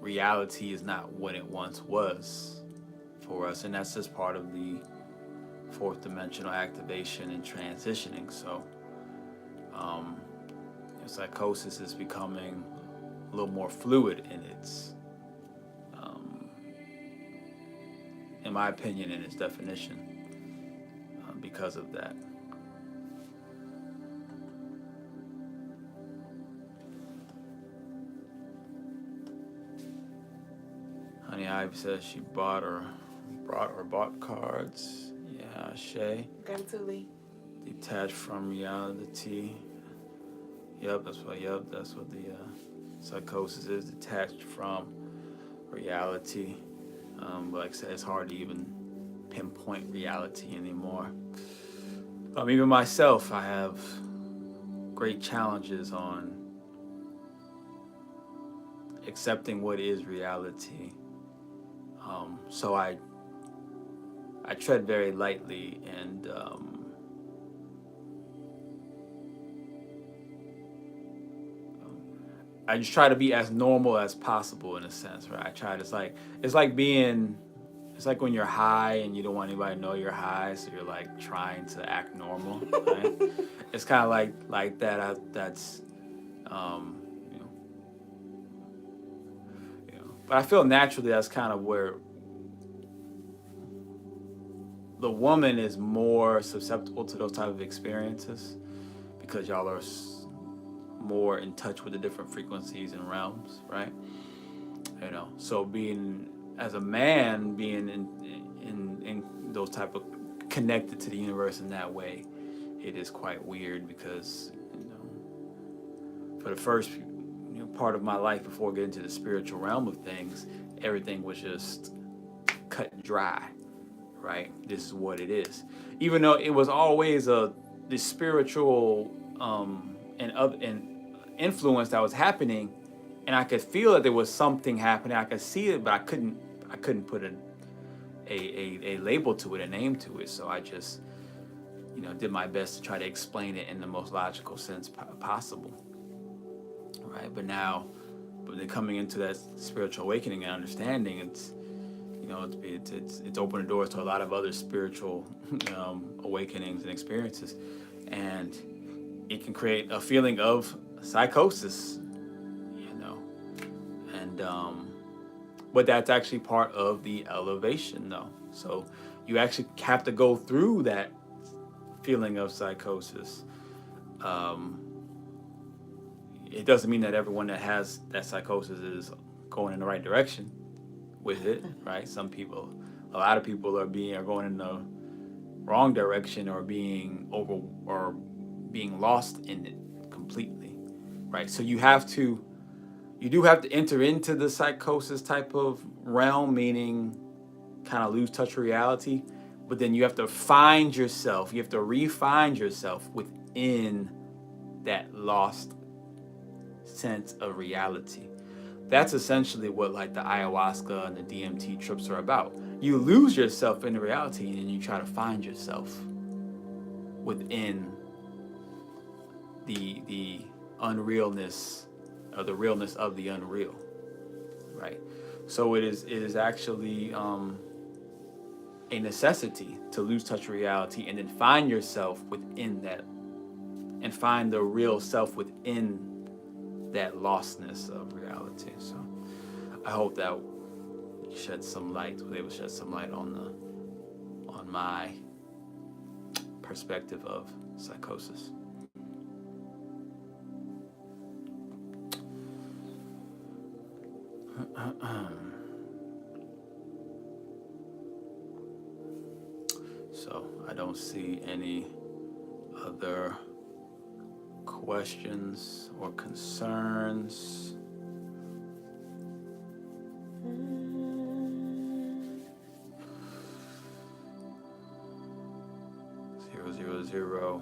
reality is not what it once was for us, and that's just part of the fourth dimensional activation and transitioning. So psychosis is becoming a little more fluid in its in my opinion, in its definition, because of that. Honey Ivy says she bought or bought cards. Yeah, Shay. Gratitude. Detached from reality. Yep, that's what the psychosis is. Detached from reality. But like I said, it's hard to even pinpoint reality anymore. Even myself, I have great challenges on accepting what is reality. So I tread very lightly, and I just try to be as normal as possible in a sense, right? I try to, it's like when you're high and you don't want anybody to know you're high, so you're like trying to act normal, right? It's kind of like that. That's But I feel naturally that's kind of where the woman is more susceptible to those type of experiences because y'all are more in touch with the different frequencies and realms, right? You know, so being as a man, being in those type of connected to the universe in that way, it is quite weird because, you know, for the first part of my life before getting to the spiritual realm of things, everything was just cut and dry, right? This is what it is. Even though it was always this spiritual and influence that was happening, and I could feel that there was something happening. I could see it, but I couldn't put a label to it, a name to it. So I just, you know, did my best to try to explain it in the most logical sense possible, right? But now, then coming into that spiritual awakening and understanding, it's, you know, it's opened the doors to a lot of other spiritual awakenings and experiences, and it can create a feeling of psychosis, you know, and but that's actually part of the elevation, though. So you actually have to go through that feeling of psychosis. It doesn't mean that everyone that has that psychosis is going in the right direction with it, right? A lot of people are going in the wrong direction or being lost in it completely, right? So you do have to enter into the psychosis type of realm, meaning kind of lose touch with reality, but then you have to find yourself, you have to re-find yourself within that lost sense of reality. That's essentially what like the ayahuasca and the DMT trips are about. You lose yourself in the reality and you try to find yourself within the unrealness or the realness of the unreal, right? So it is actually a necessity to lose touch with reality and then find yourself within that, and find the real self within that lostness of reality. So I hope that shed some light, was able to shed some light on my perspective of psychosis. So I don't see any other questions or concerns. Zero.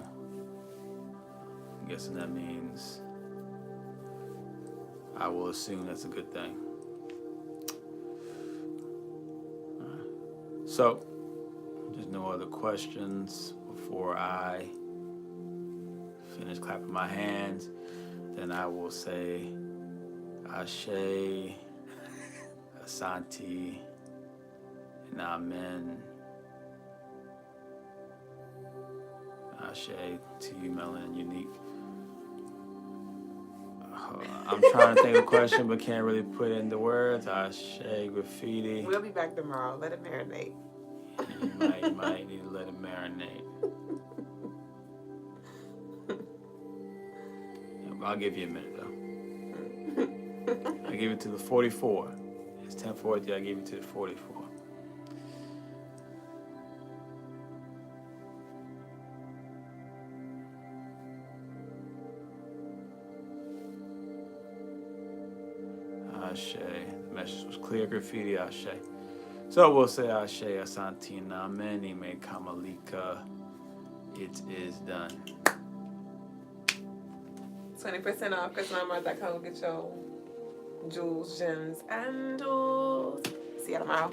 I'm guessing that means I will assume that's a good thing. So, there's no other questions before I finish clapping my hands. Then I will say Ashe, Asante, and Amen. Ashe to you, Melon and Unique. I'm trying to think of a question, but can't really put it into words. Ashe, Graffiti. We'll be back tomorrow. Let it marinate. You might need to let it marinate. I'll give you a minute, though. I give it to the 44. It's 10:40. I give it to the 44. Ashe. The message was clear, Graffiti. Ashe. So we'll say Ashe, Asante, Amen, Ime, Kamalika. It is done. 20% off Crystalinemarsshow.com. Get your jewels, gems, and jewels. See you tomorrow.